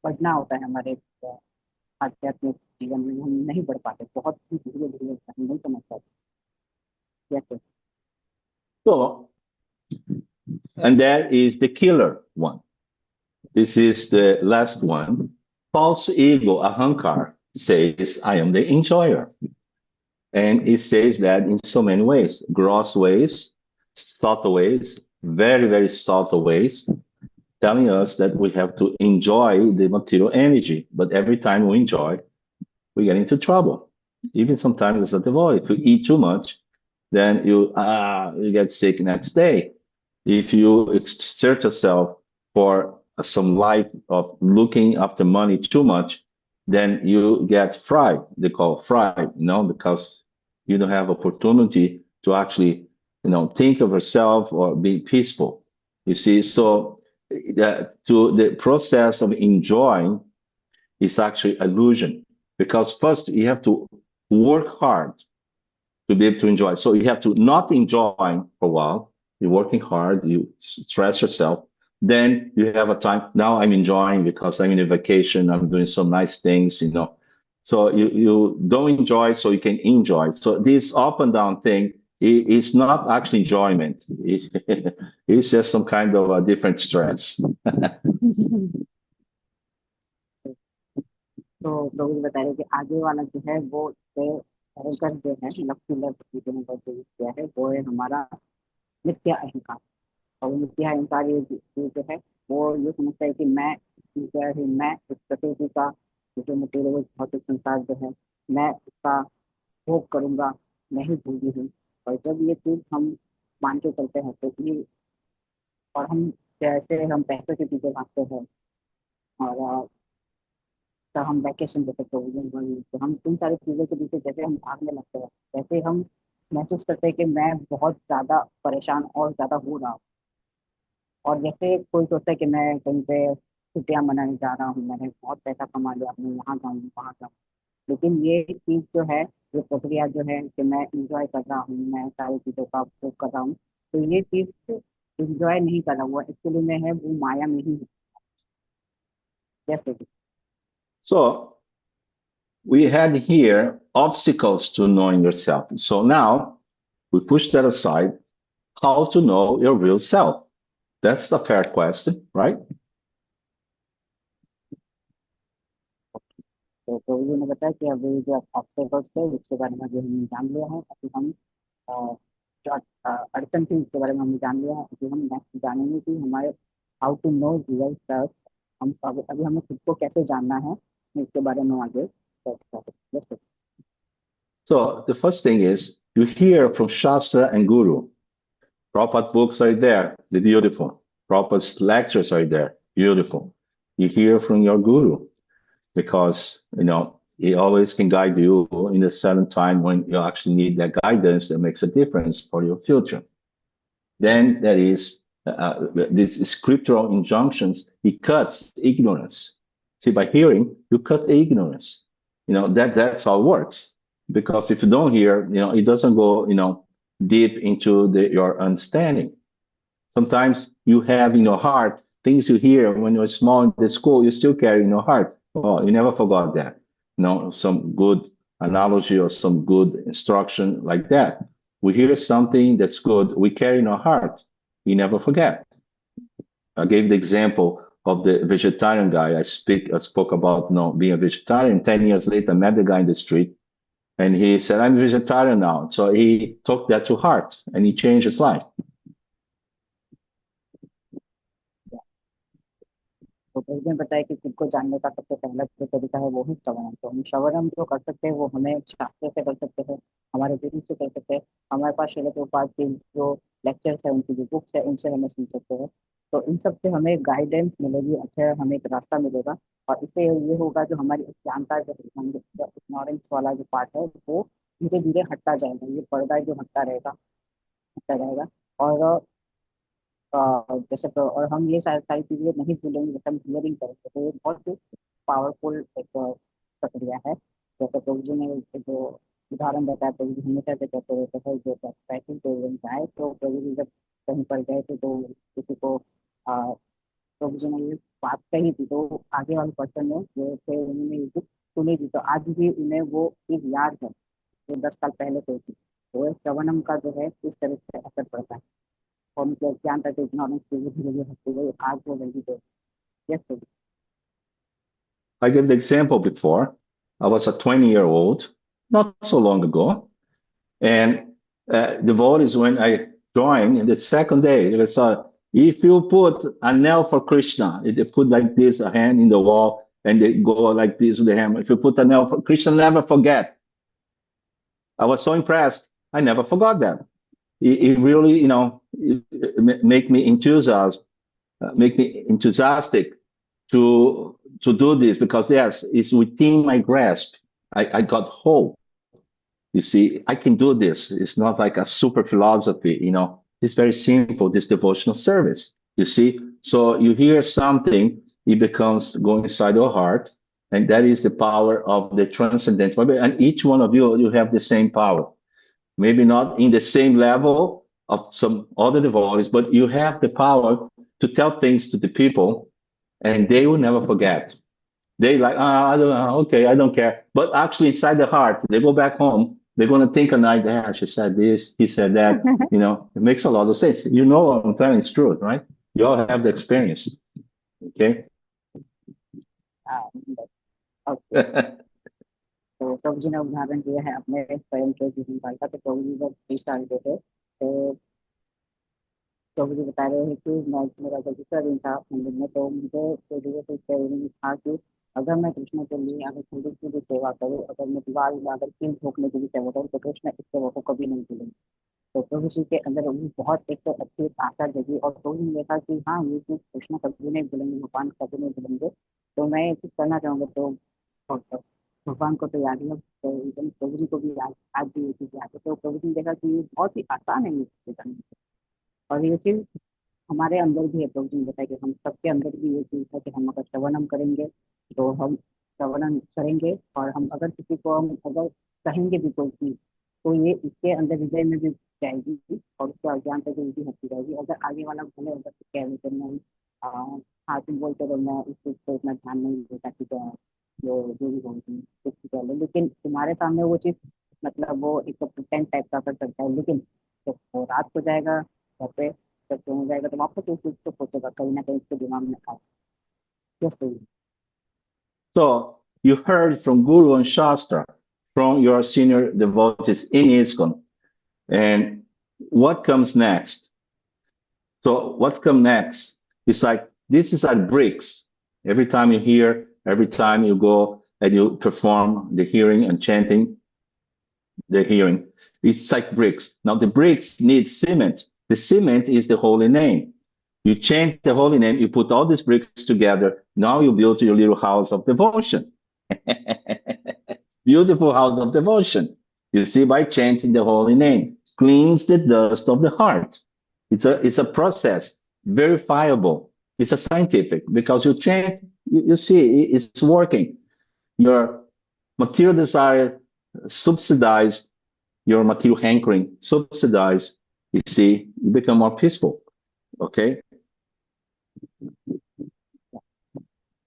बढ़ना होता है हमारे आध्यात्मिक जीवन में, हम नहीं बढ़ पाते, बहुत ही धीरे धीरे, हम नहीं समझ पाते कैसे। So, and that is the killer one. This is the last one. False ego, ahankar, says, I am the enjoyer. And it says that in so many ways, gross ways, subtle ways, very, very subtle ways, telling us that we have to enjoy the material energy. But every time we enjoy, we get into trouble. Even sometimes it's a devoid. If you eat too much, then you get sick next day. If you exert yourself for some life of looking after money too much, then you get fried. They call it fried, because you don't have opportunity to actually, think of yourself or be peaceful. You see, so the process of enjoying is actually illusion, because first you have to work hard to be able to enjoy. So you have to not enjoy for a while. You're working hard, you stress yourself. Then you have a time. Now I'm enjoying because I'm in a vacation. I'm doing some nice things, So you don't enjoy, so you can enjoy. So this up and down thing is not actually enjoyment. It's just some kind of a different stress. तो लोग ये बता रहे कि आगे वाला जो है वो भयंकर जो है, लक्ष्य किया है, वो है हमारा मिथ्या अहंकार। और मिथ्या अहंकार ये जो है वो ये समझता है कि मैं ईश्वर हूँ, मैं इस प्रकृति का जो मटेरियल भौतिक संसार जो है मैं उसका भोग करूंगा, मैं ही भोगी हूँ। और जब ये चीज हम मान के चलते हैं तो ये, और हम जैसे हम पैसों के पीछे भागते हैं और तो हम वैकेशन जैसे प्रोविजन, तो हम इन सारी चीज़ों के पीछे जैसे हम भागने लगते हैं, वैसे हम महसूस करते हैं कि मैं बहुत ज़्यादा परेशान और ज़्यादा हो रहा हूँ। और जैसे कोई सोचता है कि मैं कहीं पे छुट्टियाँ मनाने जा रहा हूँ, मैंने बहुत पैसा कमा लिया, मैं यहाँ जाऊँ वहाँ जाऊँ, लेकिन ये चीज़ जो है, ये प्रक्रिया जो है कि मैं इंजॉय कर रहा हूँ, मैं सारी चीज़ों का उपयोग कर रहा हूँ, तो ये चीज़ इंजॉय नहीं कर रहा हुआ, एक्चुअली में है वो माया में ही है। जैसे So we had here obstacles to knowing yourself. So now we push that aside. How to know your real self? That's the fair question, right? तो प्रभु ने बताया कि अभी जो ऑब्स्टेकल्स थे उसके बारे में अभी हमने जान लिया है। अभी हम जो अड़चन थी उसके बारे में हमने जान लिया है। अभी हम नेक्स्ट जानेंगे कि हमारे how to know real self, हम अभी हमें खुद को कैसे जानना है, इसके बारे में आगे चर्चा। So the first thing is you hear from Shastra and Guru. Prabhupada books are there, they're beautiful. Prabhupada's lectures are there, beautiful. You hear from your Guru because, he always can guide you in a certain time when you actually need that guidance that makes a difference for your future. Then there is these scriptural injunctions. He cuts ignorance. See, by hearing, you cut ignorance. That's how it works. Because if you don't hear, it doesn't go, deep into your understanding. Sometimes you have in your heart things you hear when you're small in the school, you still carry in your heart. Oh, you never forgot that. Some good analogy or some good instruction like that. We hear something that's good, we carry in our heart. We never forget. I gave the example of the vegetarian guy. I spoke about being a vegetarian. 10 years later, I met the guy in the street and he said, I'm a vegetarian now. So he took that to heart and he changed his life. तो प्रभु ने बताया कि खुद को जानने का सबसे पहला जो तरीका है वो ही श्रवणम। तो हम श्रवणम जो कर सकते हैं वो हमें शास्त्र से कर सकते हैं, हमारे गुरु से कर सकते हैं, हमारे पास श्रील प्रभुपाद के जो लेक्चर्स है, उनकी जो बुक्स है, उनसे हमें सुन सकते हैं। तो इन सब से हमें गाइडेंस मिलेगी, अच्छा हमें एक रास्ता मिलेगा। और इससे ये होगा जो हमारी अज्ञानता, जो इग्नोरेंस वाला जो पार्ट है वो धीरे धीरे हटता जाएगा, ये पर्दा जो हटता रहेगा, हटता जाएगा। और जैसे तो, और हम ये सारी सारी चीजें नहीं भूलेंगे जैसे हम हियरिंग करेंगे, तो ये बहुत ही पावरफुल एक प्रक्रिया है। जैसे प्रभु जी ने जो उदाहरण बताया, प्रभु जी हमेशा से कहते रहते थे जो प्रैक्टिस जाए, तो प्रभु जी जब कहीं पर गए थे तो किसी को प्रभु जी ने ये बात कही थी, तो आगे वाले पर्सन ने जो थे उन्होंने ये चीज़ सुनी थी, तो आज भी उन्हें वो चीज याद है जो 10 साल पहले कही थी। तो श्रवणम का जो है इस तरह से असर पड़ता है, और उनके ज्ञान तक इग्नोरेंस धीरे धीरे हटती गई, आज वो वही तो। Yes. I gave the example before. I was a 20-year-old, not so long ago, and the vote is when I joined. And the second day, it was if you put a nail for Krishna, they put like this, a hand in the wall, and they go like this with the hammer. If you put a nail for Krishna, never forget. I was so impressed. I never forgot that. It really, make me enthusiastic to do this, because yes, it's within my grasp. I got hope. You see, I can do this. It's not like a super philosophy, It's very simple, this devotional service. You see, so you hear something, it becomes going inside your heart, and that is the power of the transcendental. And each one of you have the same power. Maybe not in the same level of some other devotees, but you have the power to tell things to the people, and they will never forget. They like, I don't know, okay, I don't care. But actually, inside the heart, they go back home, they're going to think a night, yeah, she said this, he said that. It makes a lot of sense. What I'm telling is true, right? You all have the experience. Okay? तो प्रभु जी ने उदाहरण दिया है अपने स्वयं के जीवन काल का। तो प्रभु जी जब 20 साल के थे, तो प्रभु जी बता रहे हैं कि मैं, मेरा जब दूसरा दिन था मंदिर में, तो मुझे प्रभु से था कि अगर मैं कृष्ण के लिए अगर थोड़ी सी भी सेवा करूँ, अगर मैं दीवार में अगर कील ठोकने की भी सेवा करूँ, तो कृष्ण इस सेवा को कभी नहीं भूलेंगे। तो प्रभु जी के अंदर वो बहुत एक अच्छी आशा जगी, और प्रभु ने देखा कि हाँ, ये चीज कृष्ण कभी नहीं भूलेंगे, भगवान कभी नहीं भूलेंगे, तो मैं ये चीज करना चाहूंगा। तो भगवान को तो याद है, तो एकदम प्रभु जी को भी याद, आज भी ये चीज याद है। तो प्रभु जी ने देखा कि ये बहुत ही आसान है ये चीज करने की। और ये चीज हमारे अंदर भी है। प्रभु जी ने बताया कि हम सबके अंदर भी ये चीज है कि हम अगर श्रवणम करेंगे, तो हम श्रवणम करेंगे, और हम अगर किसी को हम अगर कहेंगे भी कोई चीज, तो ये इसके अंदर हृदय में भी जाएगी, और उसका अज्ञान तक भी हटती जाएगी। अगर आगे वाला भले अगर कह रहे तो मैं हाँ तुम बोलते रहो, मैं इस चीज को इतना ध्यान नहीं देता कि क्या जो भी बोलती हूँ कुछ कह लो, लेकिन तुम्हारे सामने वो चीज मतलब वो एक प्रिटेंड टाइप का कर सकता है, लेकिन जब वो रात हो जाएगा घर पे, जब हो जाएगा, तो वापस उस चीज को सोचेगा, कहीं ना कहीं उसके दिमाग में आ। Yes, please. So you heard from Guru and Shastra, from your senior devotees in ISKCON. And what comes next? So what comes next? It's like, this is like bricks. Every time you hear, every time you go and you perform the hearing and chanting the hearing, it's like bricks. Now the bricks need cement. The cement is the holy name. You chant the holy name, you put all these bricks together. Now you build your little house of devotion. Beautiful house of devotion. You see, by chanting the holy name, cleans the dust of the heart. It's a process, verifiable. It's a scientific, because you chant, you see it's working. Your material desire subsidized, your material hankering subsidized. You see, you become more peaceful. Okay.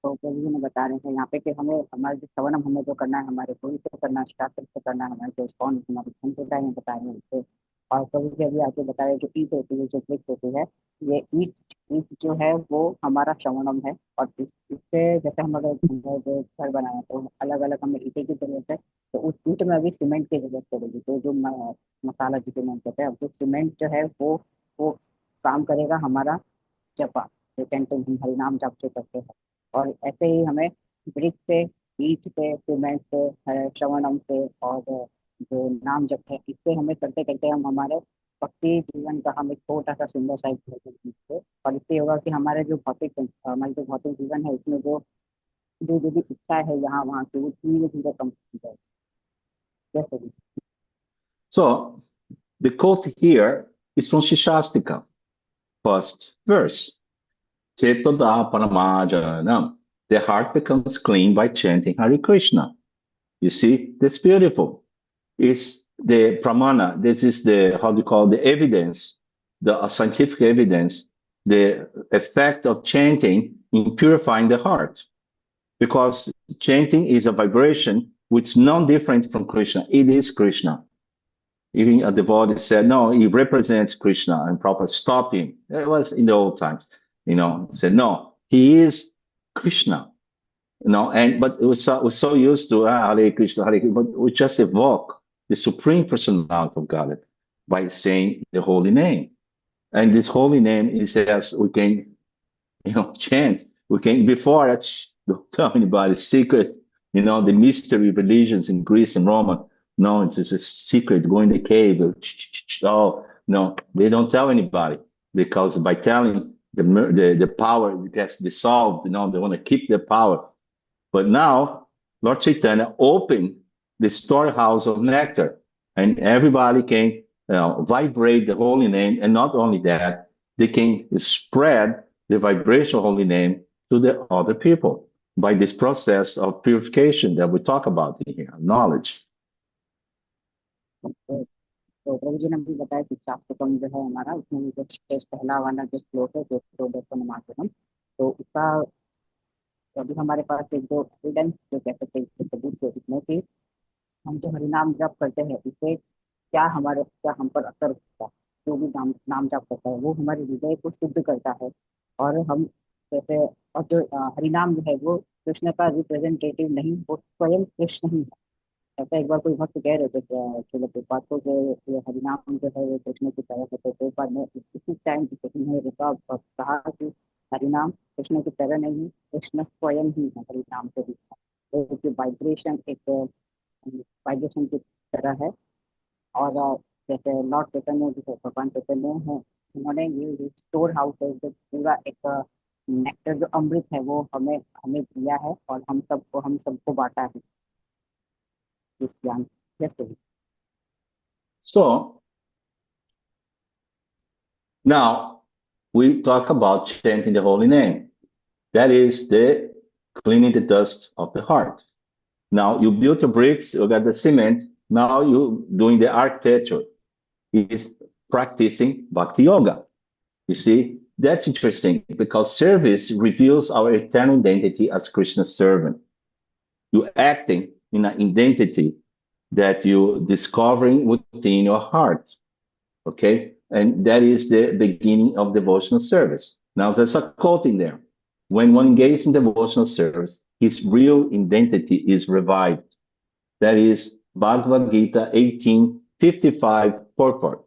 तो प्रभु जी ने बता रहे हैं यहाँ पे कि हमें हमारे जो श्रवणम हमें जो करना है, हमारे गुरु से करना है, शास्त्र से करना है, हमारे जो कौन हमारे संप्रदाय में बता रहे हैं उससे। और प्रभु जी अभी आके बता रहे हैं जो ईट होती है, जो वृक्ष होती है, ये ईट ईट जो है वो हमारा श्रवणम है। और इससे जैसे हम अगर जो घर बनाए तो अलग अलग हमें ईटे की जरूरत है, तो उस ईट में अभी सीमेंट की जरूरत पड़ेगी। तो जो मसाला जिसे हम कहते हैं, अब जो सीमेंट जो है वो काम करेगा हमारा जपा, जो कहते हैं हरि नाम जप से करते हैं। और ऐसे ही हमें ब्रिक से, ईट से, सीमेंट से, श्रवणम से, और जो नाम जप है, इससे हमें करते करते हम हमारे भक्ति जीवन का हम एक छोटा सा सुंदर सा एक, और इससे होगा कि हमारे जो हमारी जो भौतिक जीवन है, उसमें जो भी इच्छा है यहाँ वहाँ की, वो धीरे धीरे कम हो जाएगी। जैसे So the quote here is from Shishastika. first verse. Chetoda Paramajanam. The heart becomes clean by chanting Hare Krishna. You see, that's beautiful. It's the pramana. This is the, how do you call, the evidence, the scientific evidence, the effect of chanting in purifying the heart. Because chanting is a vibration which is non-different from Krishna. It is Krishna. Even a devotee said, no, he represents Krishna, and Prabhupada stopped him. It was in the old times, said, no, he is Krishna. But we're so used to Hare Krishna, Hare Krishna, but we just evoke the Supreme Personality of God by saying the holy name. And this holy name is as we can, chant. We can, before that, don't tell anybody, secret, the mystery religions in Greece and Rome. No, it's just a secret, go in the cave. Oh, no, they don't tell anybody, because by telling the power gets dissolved, they want to keep the power. But now, Lord Chaitanya opened the storehouse of nectar, and everybody can vibrate the holy name, and not only that, they can spread the vibration of holy name to the other people by this process of purification that we talk about in here, knowledge. तो प्रभु जी ने भी बताया कि शास्त्रकम जो है हमारा, उसमें जो पहला वाला जो श्लोक है, जो दर्शनमात्रम, तो उसका अभी हमारे पास एक जो एविडेंस जो कह सकते हैं सबूत है इसमें कि हम जो हरिनाम जप करते हैं, इससे क्या हम पर असर होता है। जो भी नाम जप करता है वो हमारे हृदय को शुद्ध करता है, और हम जैसे, और जो हरिनाम जो है वो कृष्ण का रिप्रेजेंटेटिव नहीं, वो स्वयं कृष्ण ही है। ऐसा एक बार कोई भक्त कह रहे थे प्रभुपाद को कि हरिनाम जो है वो कृष्ण की तरह है। तो प्रभुपाद ने इसी टाइम उन्हें रुका और कहा कि हरिनाम कृष्ण की तरह नहीं, कृष्ण स्वयं ही है हरिनाम से भी। तो वाइब्रेशन एक वाइब्रेशन की तरह है। और जैसे लॉर्ड चैतन्य जो भगवान चैतन्य है, उन्होंने ये स्टोर हाउस है, जो पूरा एक नेक्टर जो अमृत है वो हमें दिया है, और हम सबको बांटा है इस ज्ञान। So now we talk about chanting the holy name. That is the cleaning the dust of the heart. Now you built the bricks, you got the cement. Now you doing the architecture. Is practicing bhakti yoga. You see, that's interesting because service reveals our eternal identity as Krishna's servant. You're acting in an identity that you're discovering within your heart. Okay? And that is the beginning of devotional service. Now, there's a quote in there. When one engages in devotional service, his real identity is revived. That is Bhagavad Gita 18:55 purport.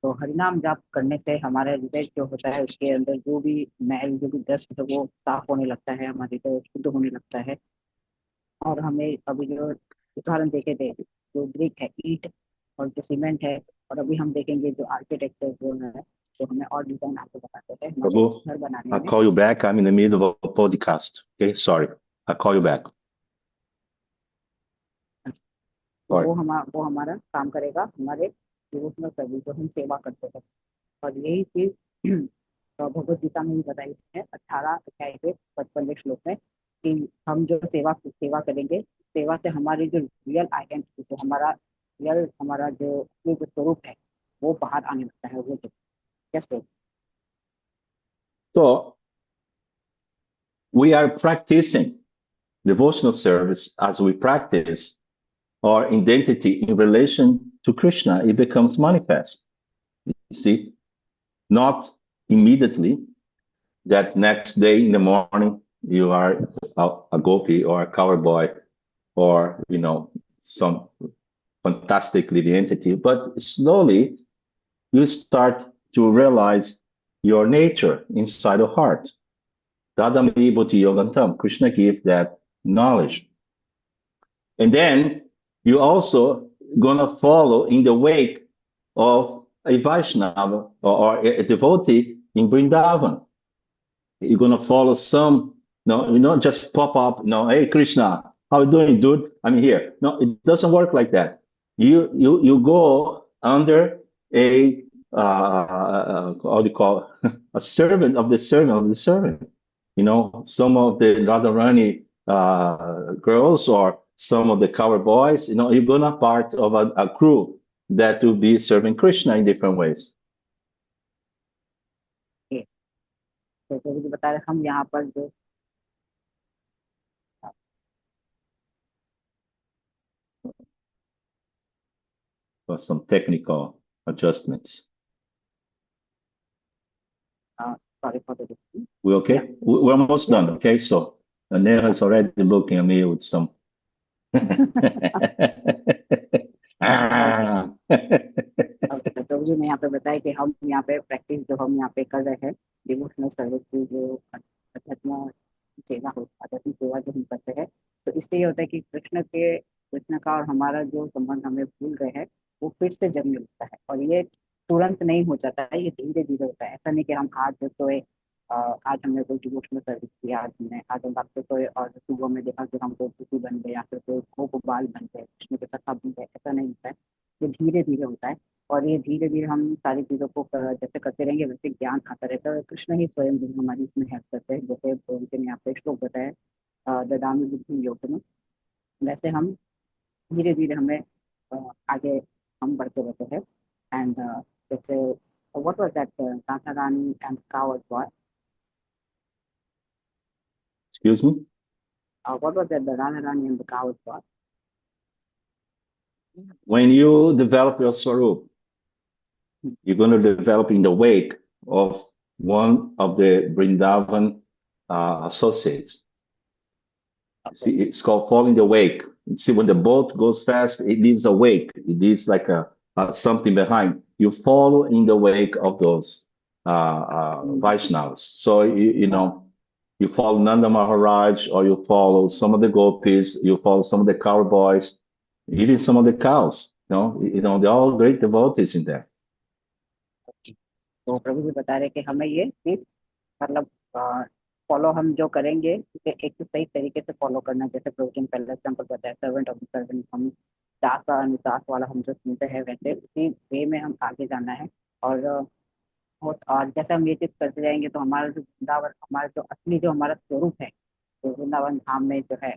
तो हरिनाम जाप करने से हमारा हृदय जो होता है, उसके अंदर जो भी मैल, जो भी डस्ट है, वो साफ होने लगता है, हमारे हृदय शुद्ध होने लगता है। और हमें अभी जो उदाहरण देखे थे, जो ब्रिक है, ईंट और जो सीमेंट है, और अभी हम देखेंगे जो आर्किटेक्चर जो है, तो हमें और डिजाइन आपको बताते हैं घर बनाने में। I'll call you back. I'm in the middle of a podcast. Okay, sorry. I'll call you back. वो हमारा काम करेगा, हमारे डिवोशनल सर्विस जो हम सेवा करते हैं। और यही चीज भगवद गीता में भी बताई है 18 अध्याय के 55वें श्लोक में, कि हम जो सेवा करेंगे, सेवा से हमारी जो रियल आइडेंटिटी, जो हमारा जो स्वरूप है, वो बाहर आने लगता है। वो कैसे? So we are practicing devotional service. As we practice our identity in relation to Krishna, it becomes manifest. You see, not immediately that next day in the morning you are a gopi or a cowboy or some fantastic living entity, but slowly you start to realize your nature inside the heart. Dadami Bhuti Yogantam, Krishna gives that knowledge. And then you also gonna follow in the wake of a Vaishnava or a devotee in Vrindavan. You're gonna follow some, not just pop up, hey Krishna, how you doing, dude? I'm here. No, it doesn't work like that. You go under a what do you call a servant of the servant of the servant. You know, some of the Radharani girls or some of the cover boys, you know, you're gonna part of a crew that will be serving Krishna in different ways. तो प्रभु जी बता रहे हम यहाँ पर जो For some technical adjustments. Sorry for the difference. We okay? Yeah. We're almost done. Okay, so Neha is already looking at me with some. प्रभु जी ने यहाँ पे बताया कि हम यहाँ पे प्रैक्टिस जो हम यहाँ पे कर रहे हैं डिवोशनल सर्विस की जो अध्यात्म सेवा हो अध्यात्म सेवा जो हम करते हैं तो इससे ये होता है कि कृष्ण का और हमारा जो संबंध हमें भूल गए हैं वो फिर से जन्म लेता है और ये तुरंत नहीं हो जाता है, ये धीरे धीरे होता है। ऐसा नहीं कि हम आज सोए आज हमने कोई डिवोशनल सर्विस किया, आज हम रात को सोए और सुबह में देखा कि हम कोई खुशी बन गए या फिर कोई गोपाल बन गए, कृष्ण के सखा बन गए, ऐसा नहीं होता है। ये धीरे धीरे होता है और ये धीरे धीरे हम सारी चीज़ों को जैसे करते रहेंगे वैसे ज्ञान आता रहता है। कृष्ण ही स्वयं भी हमारी इसमें हेल्प करते हैं, जैसे उनके यहाँ पे श्लोक बताया ददामी बुद्धि योग में, वैसे हम धीरे धीरे हमें आगे हम बढ़ते रहते हैं। एंड जैसे what was that Dāsānudāsaḥ and cow was? Excuse me? What was that the Dāsānudāsaḥ and the cow was? When you develop your Swarup, you're going to develop in the wake of one of the Vrindavan associates. See, it's called following the wake. See, when the boat goes fast, it leaves a wake. It leaves like something behind. You follow in the wake of those Vaishnavas. So, you know, you follow Nanda Maharaj, or you follow some of the gopis, you follow some of the cowboys, even some of the cows. You know, they're all great devotees in there. तो प्रभु जी बता रहे कि हमें ये सिर्फ मतलब follow हम जो करेंगे उसे एक सही तरीके से फॉलो करना, जैसे प्रभु जी ने पहले एग्जाम्पल बताया सर्वेंट ऑफ द सर्वेंट, हम दास वाला हम जो सुनते हैं वैसे उसी वे में हम आगे जाना है। और जैसे हम ये चीज करते जाएंगे तो हमारा जो वृंदावन, हमारा जो असली जो हमारा स्वरूप है तो वृंदावन धाम में जो है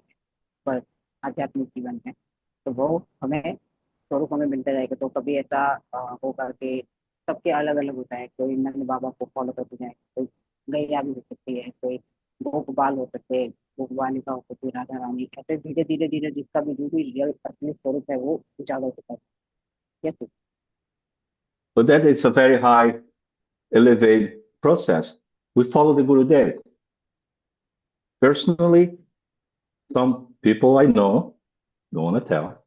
आध्यात्मिक जीवन है तो वो हमें स्वरूप हमें मिलता जाएगा। तो कभी ऐसा होगा कि सबके अलग अलग होता है, कोई नंद बाबा को फॉलो करते जाए, कोई गैया भी हो सकती है, कोई गोपाल हो सकते हैं, गोपालिका हो सकती है, राधा रानी, ऐसे धीरे धीरे धीरे जिसका भी जो भी रियल असली स्वरूप है वो उजागर होता है। yes. But that is a very high elevated process. We follow the Gurudev. Personally, some people I know, don't want to tell,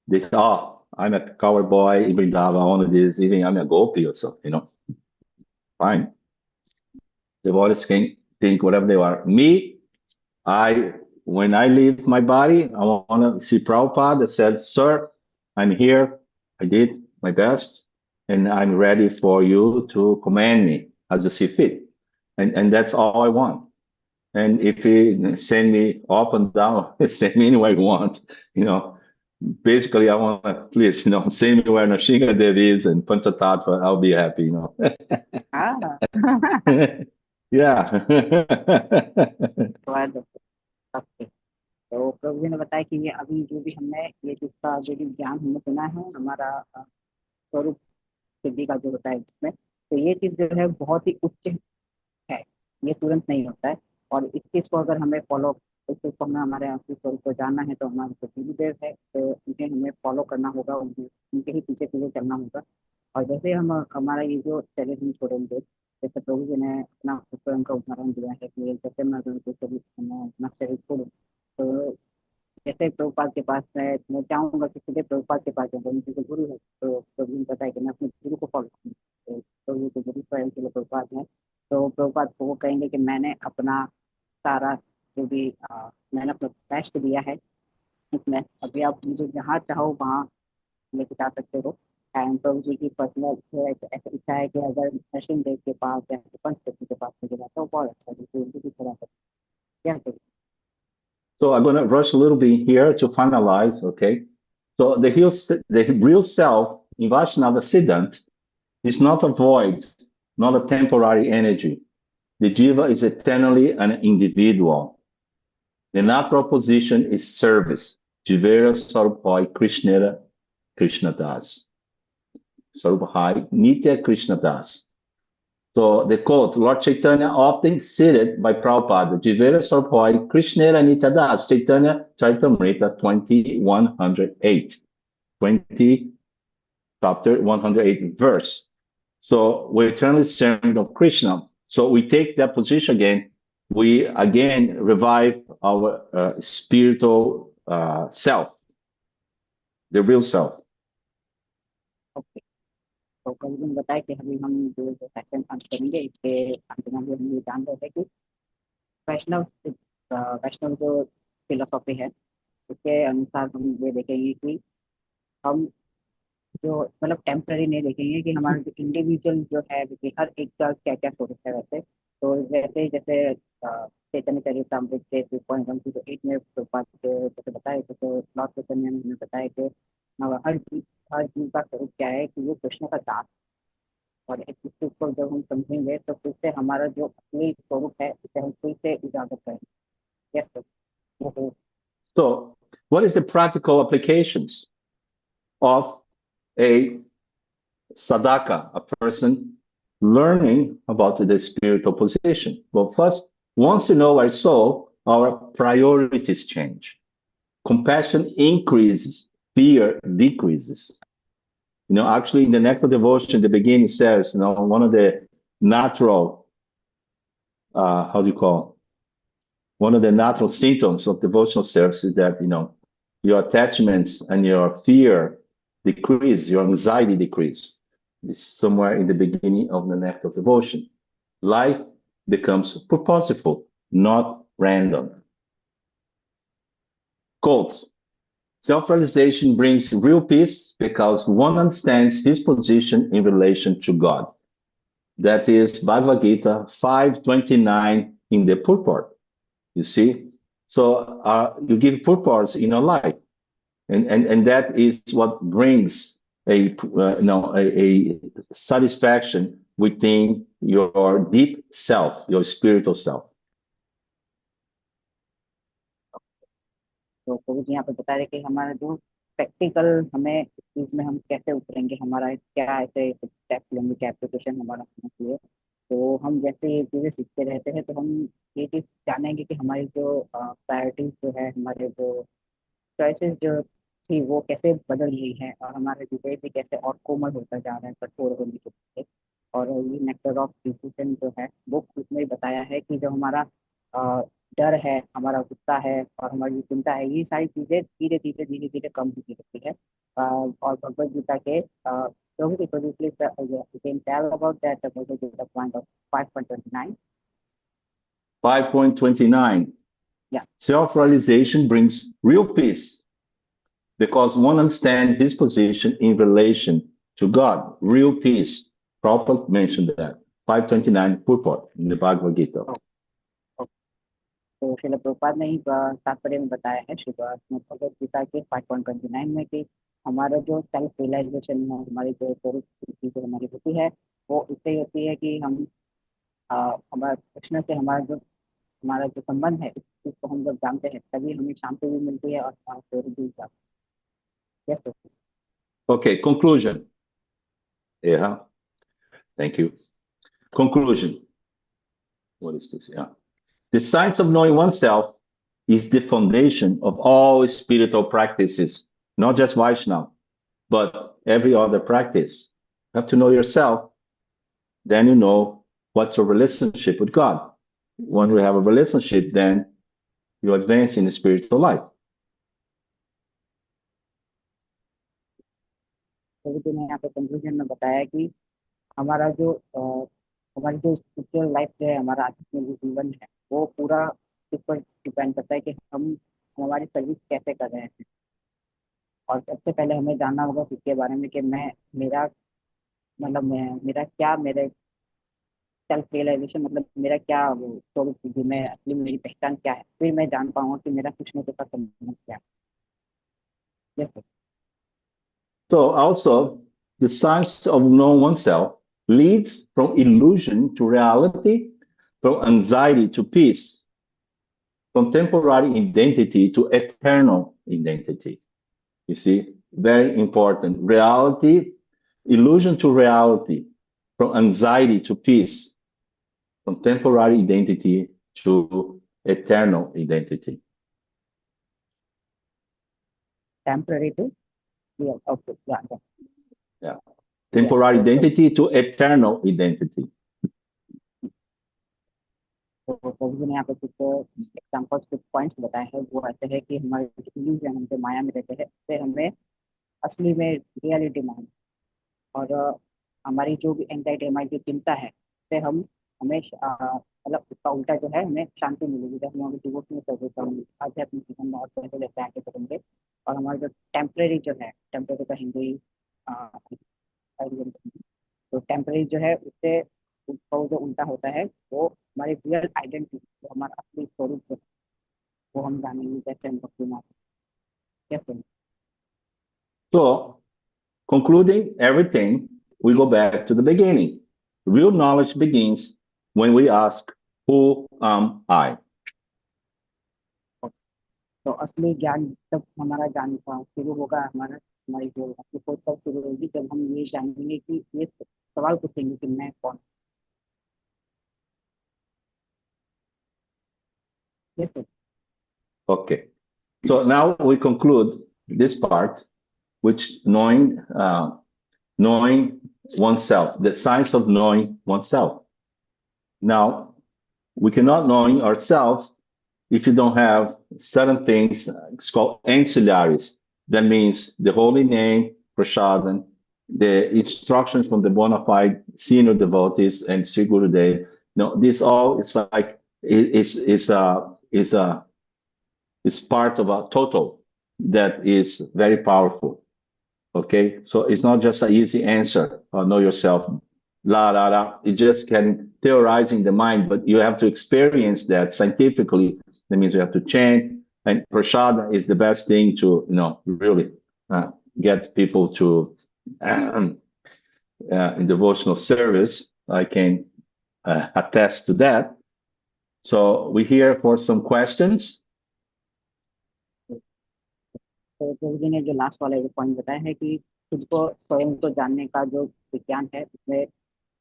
they say, oh, I'm a coward boy, even Dava, I want this, even I'm a gopi or something, you know. Fine. The devotees can think whatever they are. Me, when I leave my body, I want to see Prabhupada that said, sir, I'm here, I did my best, and I'm ready for you to command me as you see fit. And that's all I want. And if you send me up and down, send me anywhere you want, you know. Basically, I want to, please, you know, send me where Nashinga Devi is and Panchatattva, I'll be happy, you know. Yeah. तो प्रभु जी ने बताया कि ये अभी जो भी हमने ये जिसका जो भी ज्ञान हमने सुना है हमारा स्वरूप सिद्धि का जो होता है इसमें, तो ये चीज जो है बहुत ही उच्च है, ये तुरंत नहीं होता है। और इस चीज को अगर हमें फॉलो, इस चीज को हमें हमारे असली स्वरूप को जानना है तो हमारे जो गुरुदेव है तो उन्हें हमें फॉलो करना होगा, उनके ही पीछे पीछे चलना होगा। और जैसे हम हमारा ये जो शरीर हम छोड़ेंगे, जैसे प्रभु जी ने अपना स्वयं का उदाहरण दिया है कि जैसे मैं अपना शरीर छोड़ूँ तो जैसे प्रभुपाद के पास मैं चाहूँगा कि सीधे प्रभुपाद के पास जाऊँगा, उनके गुरु है तो प्रभु ने बताया कि मैं अपने गुरु को फॉलो करूँ। तो प्रभु के गुरु स्वयं के लिए प्रभुपाद है, तो प्रभुपाद को वो कहेंगे कि मैंने अपना सारा जो भी मैंने अपना बेस्ट दिया है इसमें, अभी आप मुझे जहाँ चाहो वहाँ लेके जा सकते हो। एंड प्रभु जी की पर्सनल ऐसा इच्छा है कि अगर नरसिंह देव के पास या पंचपति के पास लेके जाता हो बहुत अच्छा, जैसे उनकी भी चला सकते हैं। So I'm going to rush a little bit here to finalize, okay? So the real self in Vaishnava Siddhant is not a void, not a temporary energy. The jiva is eternally an individual. The natural position is service. Jivera Sarupoi Krishnera Krishnadas. Sarupahai Nitya Krishnadas. So the quote, Lord Chaitanya often cited by Prabhupada, Jivera Sarupoi Krishnera Nityadas, Chaitanya Charitamrita 2108. 20, chapter 108 verse. So we're eternally servant of Krishna. So we take that position again. We again revive our spiritual self, the real self. Okay, तो कल दिन बताया कि अभी हम जो session अंत करेंगे, इसके अंत में हम ये जान रहे थे कि वैष्णव वैष्णव जो फिलोसॉफी है उसके अनुसार हम ये देखेंगे कि हम जो मतलब टेम्पररी नहीं देखेंगे कि हमारा जो इंडिविजुअल जो है कि हर एक का क्या क्या स्वरूप है। वैसे तो जैसे जैसे चैतन्य चरितामृत के 2.108 में प्रभुपाद के जैसे बताया तो लॉर्ड चैतन्य ने हमें बताया कि हर जीव का स्वरूप क्या है कि वो कृष्ण का दास। और इस चीज को जब हम समझेंगे तो फिर से हमारा जो असली स्वरूप है उसे हम फिर से उजागर करेंगे। Yes sir. So what is the practical applications of a sadhaka, a person learning about the spiritual position? Well, first, once you know our soul, our priorities change. Compassion increases, fear decreases. You know, actually, in the Nectar Devotion, the beginning says, you know, one of the natural, how do you call, one of the natural symptoms of devotional service is that, you know, your attachments and your fear decrease, your anxiety decrease. It's somewhere in the beginning of the Nectar of Devotion. Life becomes purposeful, not random. Quote, self-realization brings real peace because one understands his position in relation to God. That is Bhagavad Gita 5:29 in the purport. You see? So you give purports in your life. And that is what brings a satisfaction within your deep self, your spiritual self. तो प्रभु जी यहाँ पे बता रहे कि हमारा जो practical हमें इस चीज में हम कैसे उतरेंगे, हमारा क्या ऐसे स्टेप लेंगे, क्या एप्लीकेशन हमारा होना चाहिए। तो हम जैसे ये चीजें सीखते रहते हैं तो हम ये चीज जानेंगे कि हमारी जो प्रायोरिटीज जो है, हमारे जो चॉइसेस जो थी वो कैसे बदल रही है और हमारे हृदय भी कैसे और कोमल होता जा रहा है, कठोर होने के पीछे। और ये नेक्टर ऑफ डिसीजन जो है वो उसमें बताया है कि जो हमारा डर है, हमारा गुस्सा है और हमारी चिंता है, ये सारी चीजें धीरे धीरे कम होती रहती है। और भगवद गीता के Prabhu, could you please you can tell about that Bhagavad Gita point of 5.29? 5.29. Yeah. Self-realization brings real peace because one understands his position in relation to God. Real peace. Prabhupada mentioned that. 5.29 purport in the Bhagavad Gita. तो श्रील प्रभुपाद ने ही तात्पर्य में बताया है भगवद गीता के 5.29 में कि हमारा जो सेल्फ रियलाइजेशन है, हमारी जो स्वरूप जो हमारी होती है वो इससे होती है कि हम हमारा कृष्ण से हमारा जो संबंध है इस चीज को हम जब जानते हैं तभी हमें शांति भी मिलती है और हमारा स्वरूप भी जाता है। Yes, Okay, conclusion. Yeah, thank you. Conclusion. What is this? Yeah. The science of knowing oneself is the foundation of all spiritual practices, not just Vaishnava, but every other practice. You have to know yourself, then you know what's your relationship with God. When we have a relationship, then you advance in the spiritual life. तो ने यहाँ पे conclusion में बताया कि हमारा जो हमारी जो स्पिरिचुअल लाइफ जो है, हमारा आध्यात्मिक जीवन है, वो पूरा इस पर डिपेंड करता है कि हम हमारी सर्विस कैसे कर रहे हैं। और सबसे पहले हमें जानना होगा इसके बारे में कि मेरा सेल्फ रियलाइजेशन मतलब मेरा क्या वो स्वरूप है, मैं असली मेरी पहचान क्या है, फिर मैं जान पाऊंगा कि मेरा कृष्ण के साथ संबंध क्या है। So also, the science of knowing oneself leads from illusion to reality, from anxiety to peace, from temporary identity to eternal identity. You see, very important. Reality, illusion to reality, from anxiety to peace, from temporary identity to eternal identity. Temporary to real. Okay, yeah. Yeah. Temporary identity to eternal identity. तो प्रभु ने यहाँ पे कुछ examples, कुछ points बताए हैं। वो ऐसे है कि हमारे इल्यूजन, हम जो माया में रहते हैं, उससे हमें असली में रियलिटी में, और हमारी जो भी एंजाइटी, हमारी जो चिंता है, उससे हमें मतलब उसका उल्टा जो है, हमें शांति मिलेगी। जब हम डिवोशनल सर्विस, हम आध्यात्मिक जीवन में और पहले लेते आगे करेंगे, और हमारा जो टेम्परेरी जो है, टेम्परेरी का हिंदी तो टेम्परेरी जो है, उससे उसका जो उल्टा होता है, वो हमारी रियल आइडेंटिटी, जो हमारा असली स्वरूप है, वो हम जानेंगे जैसे हम भक्ति में कैसे। So, concluding everything, we go back to the beginning. Real knowledge begins when we ask, who am I? तो असली ज्ञान तब हमारा ज्ञान शुरू होगा, हमारी जो असली खोज तब शुरू होगी, जब हम ये जानेंगे कि ये सवाल पूछेंगे कि मैं कौन। yes, Okay. So now we conclude this part, which knowing oneself, the science of knowing oneself. Now, we cannot know ourselves if you don't have certain things. It's called ancillaries. That means the holy name, prasadam, the instructions from the bona fide senior devotees and Sri Gurudev. No, this all is like is part of a total that is very powerful. Okay, so it's not just an easy answer. Know yourself, la la la. You just can theorize in the mind, but you have to experience that scientifically. That means you have to chant, and prasada is the best thing to really get people to in devotional service. I can attest to that. So we're here for some questions. तो प्रभु जी ने जो last वाला जो point बताया है कि खुद को स्वयं को जानने का जो विज्ञान है, उसमें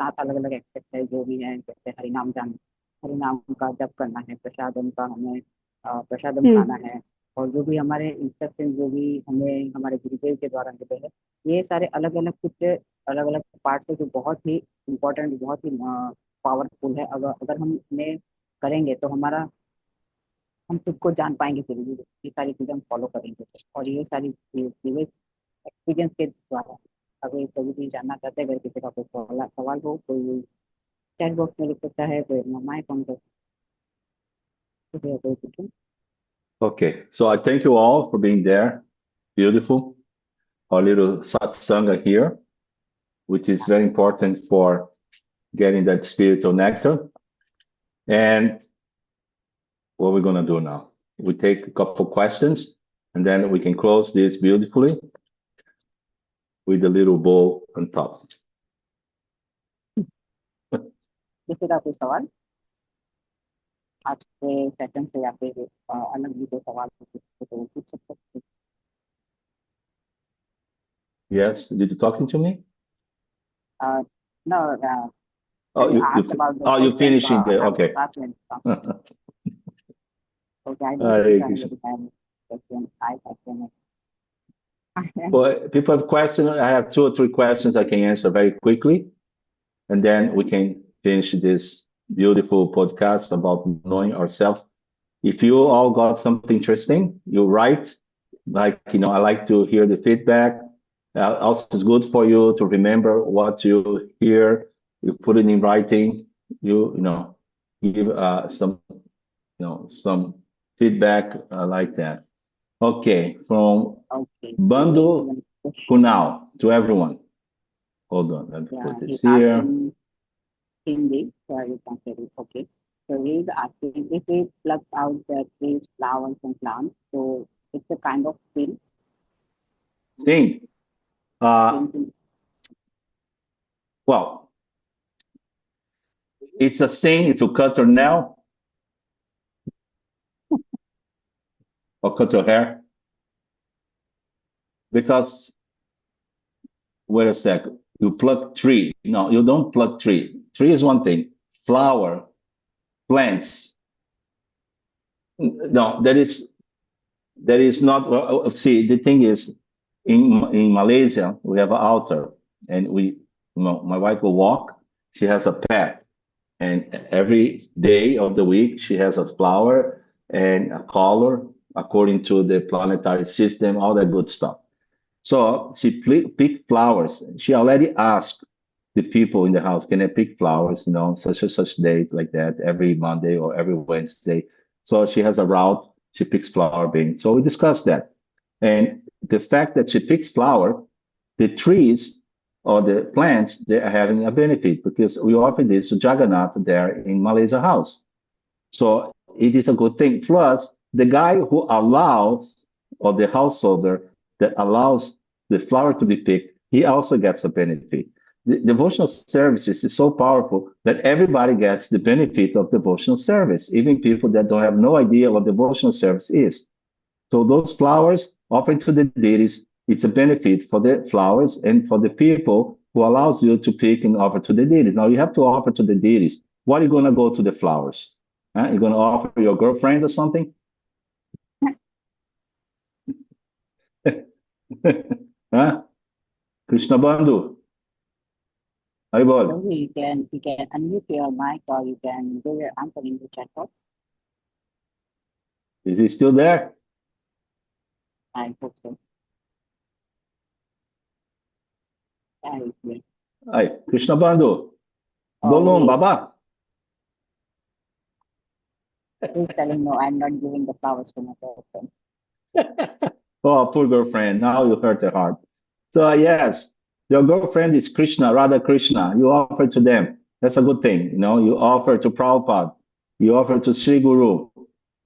7 अलग अलग एस्पेक्ट है जो भी है। जैसे हरिनाम का जप करना है, प्रसादम का हमें प्रसादम खाना है, और जो भी हमारे इंस्ट्रक्शन जो भी हमें हमारे गुरुदेव के द्वारा मिले हैं, ये सारे अलग अलग कुछ अलग अलग पार्ट्स है जो बहुत ही इम्पोर्टेंट, बहुत ही पावरफुल है। अगर हम इन्हें करेंगे तो हम खुद को जान पाएंगे। फिर ये सारी चीजें हम फॉलो करेंगे, और ये सारी चीजें एक्सपीरियंस के द्वारा। अगर कभी भी जानना चाहते हैं, अगर किसी का कोई सवाल हो, कोई चैट बॉक्स में लिख सकता है, कोई मामाएं contact. Okay, so I thank you all for being there. Beautiful. Our little satsanga here, which is very important for getting that spiritual nectar. And what we're going to do now, we take a couple questions, and then we can close this beautifully with a little bowl on top. किसी का कोई सवाल आज के session से, या फिर अलग भी कोई सवाल तो पूछ सकते हैं। Yes, did you talking to me? No. You're finishing there. Okay. Well, people have questions. I have 2 or 3 questions I can answer very quickly, and then we can finish this beautiful podcast about knowing ourselves. If you all got something interesting, you write. Like, I like to hear the feedback. Also, it's good for you to remember what you hear. You put it in writing. You give some feedback like that. Okay, from Bandhu Kunal to everyone. Hold on, let me put this here. Hindi, so I will translate it. Okay. So he is asking, if we pluck out the trees, flowers, and plants, so it's a kind of sin. Sin. Well, it's a sin if you cut your nail or cut your hair. Because, wait a sec, you pluck tree. No, you don't pluck tree. Tree is one thing. Flower, plants. No, that is not. Well, see, the thing is, in Malaysia, we have an altar, and my wife will walk. She has a pet, and every day of the week, she has a flower and a color according to the planetary system, all that good stuff. So she picked flowers. She already asked the people in the house, can I pick flowers, such and such date like that, every Monday or every Wednesday. So she has a route, she picks flower beans. So we discussed that. And the fact that she picks flower, the trees or the plants, they are having a benefit because we offer this to Jagannath there in Malaysia house. So it is a good thing. Plus, the guy who allows, or the householder that allows the flower to be picked, he also gets a benefit. The devotional services is so powerful that everybody gets the benefit of devotional service, even people that don't have no idea what devotional service is. So those flowers offered to the deities, it's a benefit for the flowers and for the people who allows you to pick and offer to the deities. Now you have to offer to the deities. What are you going to go to the flowers? You're going to offer your girlfriend or something? Huh? Krishna Bandhu. So you can unmute your mic or you can give your answer in the chat box. Is he still there? I hope so. Hi, Krishna Bandhu. Bolum, Baba. Please tell him no, I'm not giving the flowers to my girlfriend. Oh, poor girlfriend. Now you hurt her heart. So yes, your girlfriend is Krishna, Radha Krishna. You offer to them. That's a good thing. You offer to Prabhupada. You offer to Sri Guru.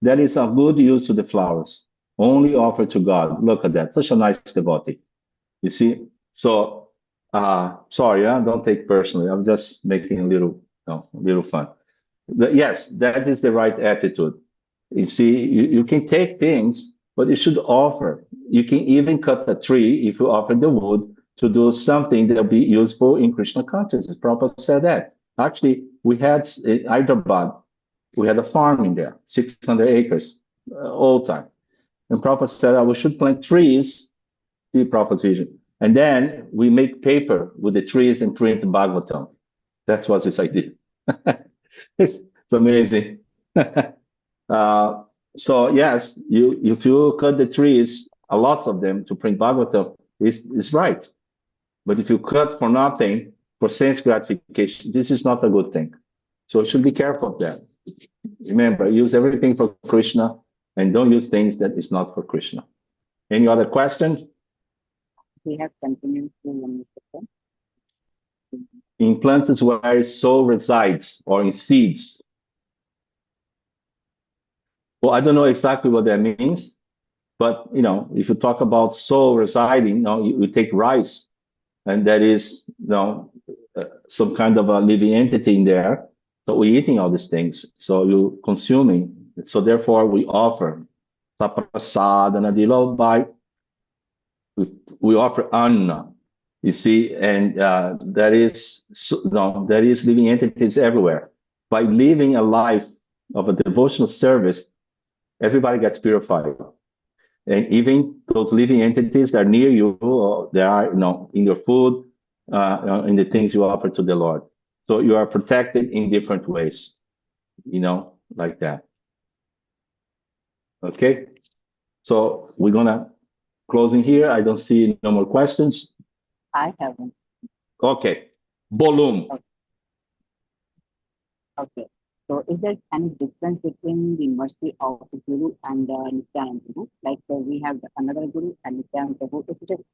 That is a good use to the flowers. Only offer to God. Look at that. Such a nice devotee. You see? So, sorry, don't take personally. I'm just making a little fun. Yes, that is the right attitude. You see, you can take things, but you should offer. You can even cut a tree if you offer the wood to do something that will be useful in Krishna consciousness. Prabhupada said that. Actually, we had in Hyderabad, we had a farm in there, 600 acres, all time. And Prabhupada said, we should plant trees, see Prabhupada's vision. And then we make paper with the trees and print Bhagavatam. That was his idea. It's amazing. So yes, if you cut the trees, a lot of them to print Bhagavatam is right. But if you cut for nothing, for sense gratification, this is not a good thing. So you should be careful of that. Remember, use everything for Krishna and don't use things that is not for Krishna. Any other question? We have continued to in plants where soul resides or in seeds. Well, I don't know exactly what that means, but if you talk about soul residing, you take rice, and that is some kind of a living entity in there. So we're eating all these things. So you're consuming. So therefore, we offer saprasadana dilobai. We offer anna. You see, and there is living entities everywhere. By living a life of a devotional service, everybody gets purified. And even those living entities that are near you, or they are in your food, in the things you offer to the Lord. So you are protected in different ways, like that. Okay, so we're gonna closing here. I don't see no more questions. I haven't. Okay, Bolum. Okay. So is there any difference between the mercy of the Guru and the Nityananda Guru? Like we have another Guru and Nityananda Guru. Is it?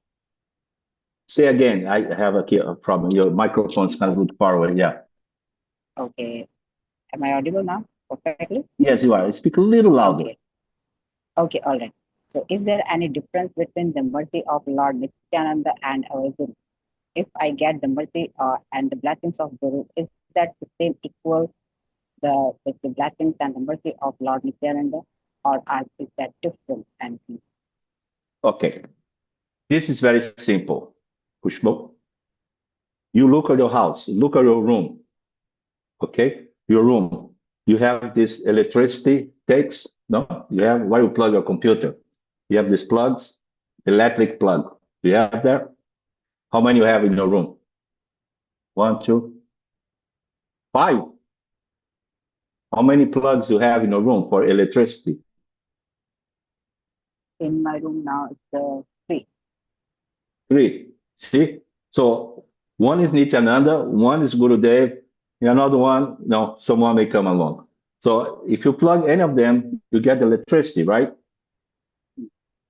Say again. I have a problem. Your microphone's kind of far away. Yeah. Okay. Am I audible now perfectly? Yes, you are. Speak a little louder. Okay. All right. So is there any difference between the mercy of Lord Nityananda and our Guru? if I get the mercy and the blessings of Guru, is that the same equal the blessings and the mercy of Lord Nityananda, or is that different? And Okay, this is very simple. Pushbo, you look at your house, look at your room. Okay, your room. You have this electricity takes, no? You have where you plug your computer. You have these plugs, electric plug. Do you have there? How many you have in your room? 1, 2, 5. How many plugs you have in your room for electricity? in my room now, it's 3. 3. See? So one is Nityananda, one is Gurudev, and another one, no, someone may come along. So if you plug any of them, you get electricity, right?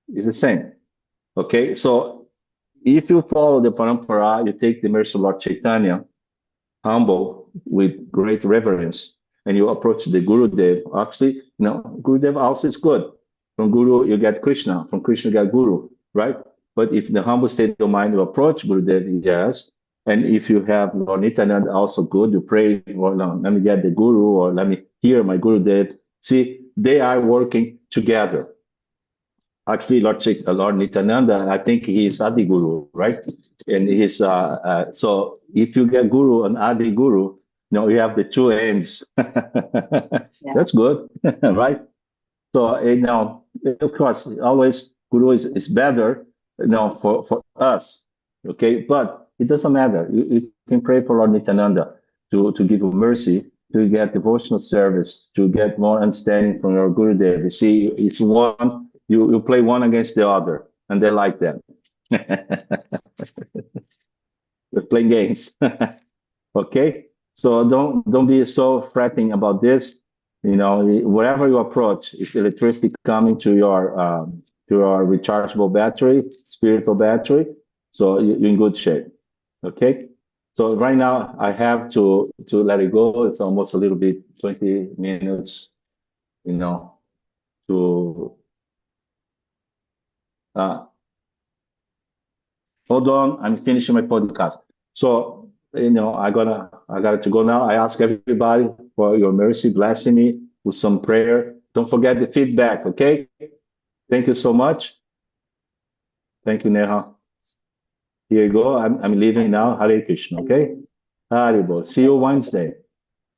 It's the same. Okay, so if you follow the parampara, you take the mercy of Lord Chaitanya, humble with great reverence, and you approach the Gurudev. Actually, Gurudev also is good. From Guru, you get Krishna. From Krishna, you get Guru, right? But if the humble state of mind, you approach Gurudev, yes. And if you have Lord Nityananda, also good, you pray, well, no, let me get the Guru, or let me hear my Gurudev. See, they are working together. Actually, Lord Nityananda, I think he is Adi Guru, right? And he's so if you get Guru and Adi Guru, you have the two ends. That's good, right? So of course, always Guru is better, for us, okay? But it doesn't matter. You can pray for Lord Nityananda to give you mercy, to get devotional service, to get more understanding from your Gurudev. You see, it's one. You play one against the other, and they like that. They're playing games. Okay, so don't be so fretting about this. Wherever you approach, if electricity coming to your rechargeable battery, spiritual battery, so you're in good shape. Okay, so right now I have to let it go. It's almost a little bit 20 minutes, to hold on, I'm finishing my podcast. So, I got to go now. I ask everybody for your mercy, blessing me with some prayer. Don't forget the feedback, okay? Thank you so much. Thank you, Neha. Here you go. I'm leaving now. Hare Krishna, okay? Haribo. See you Wednesday.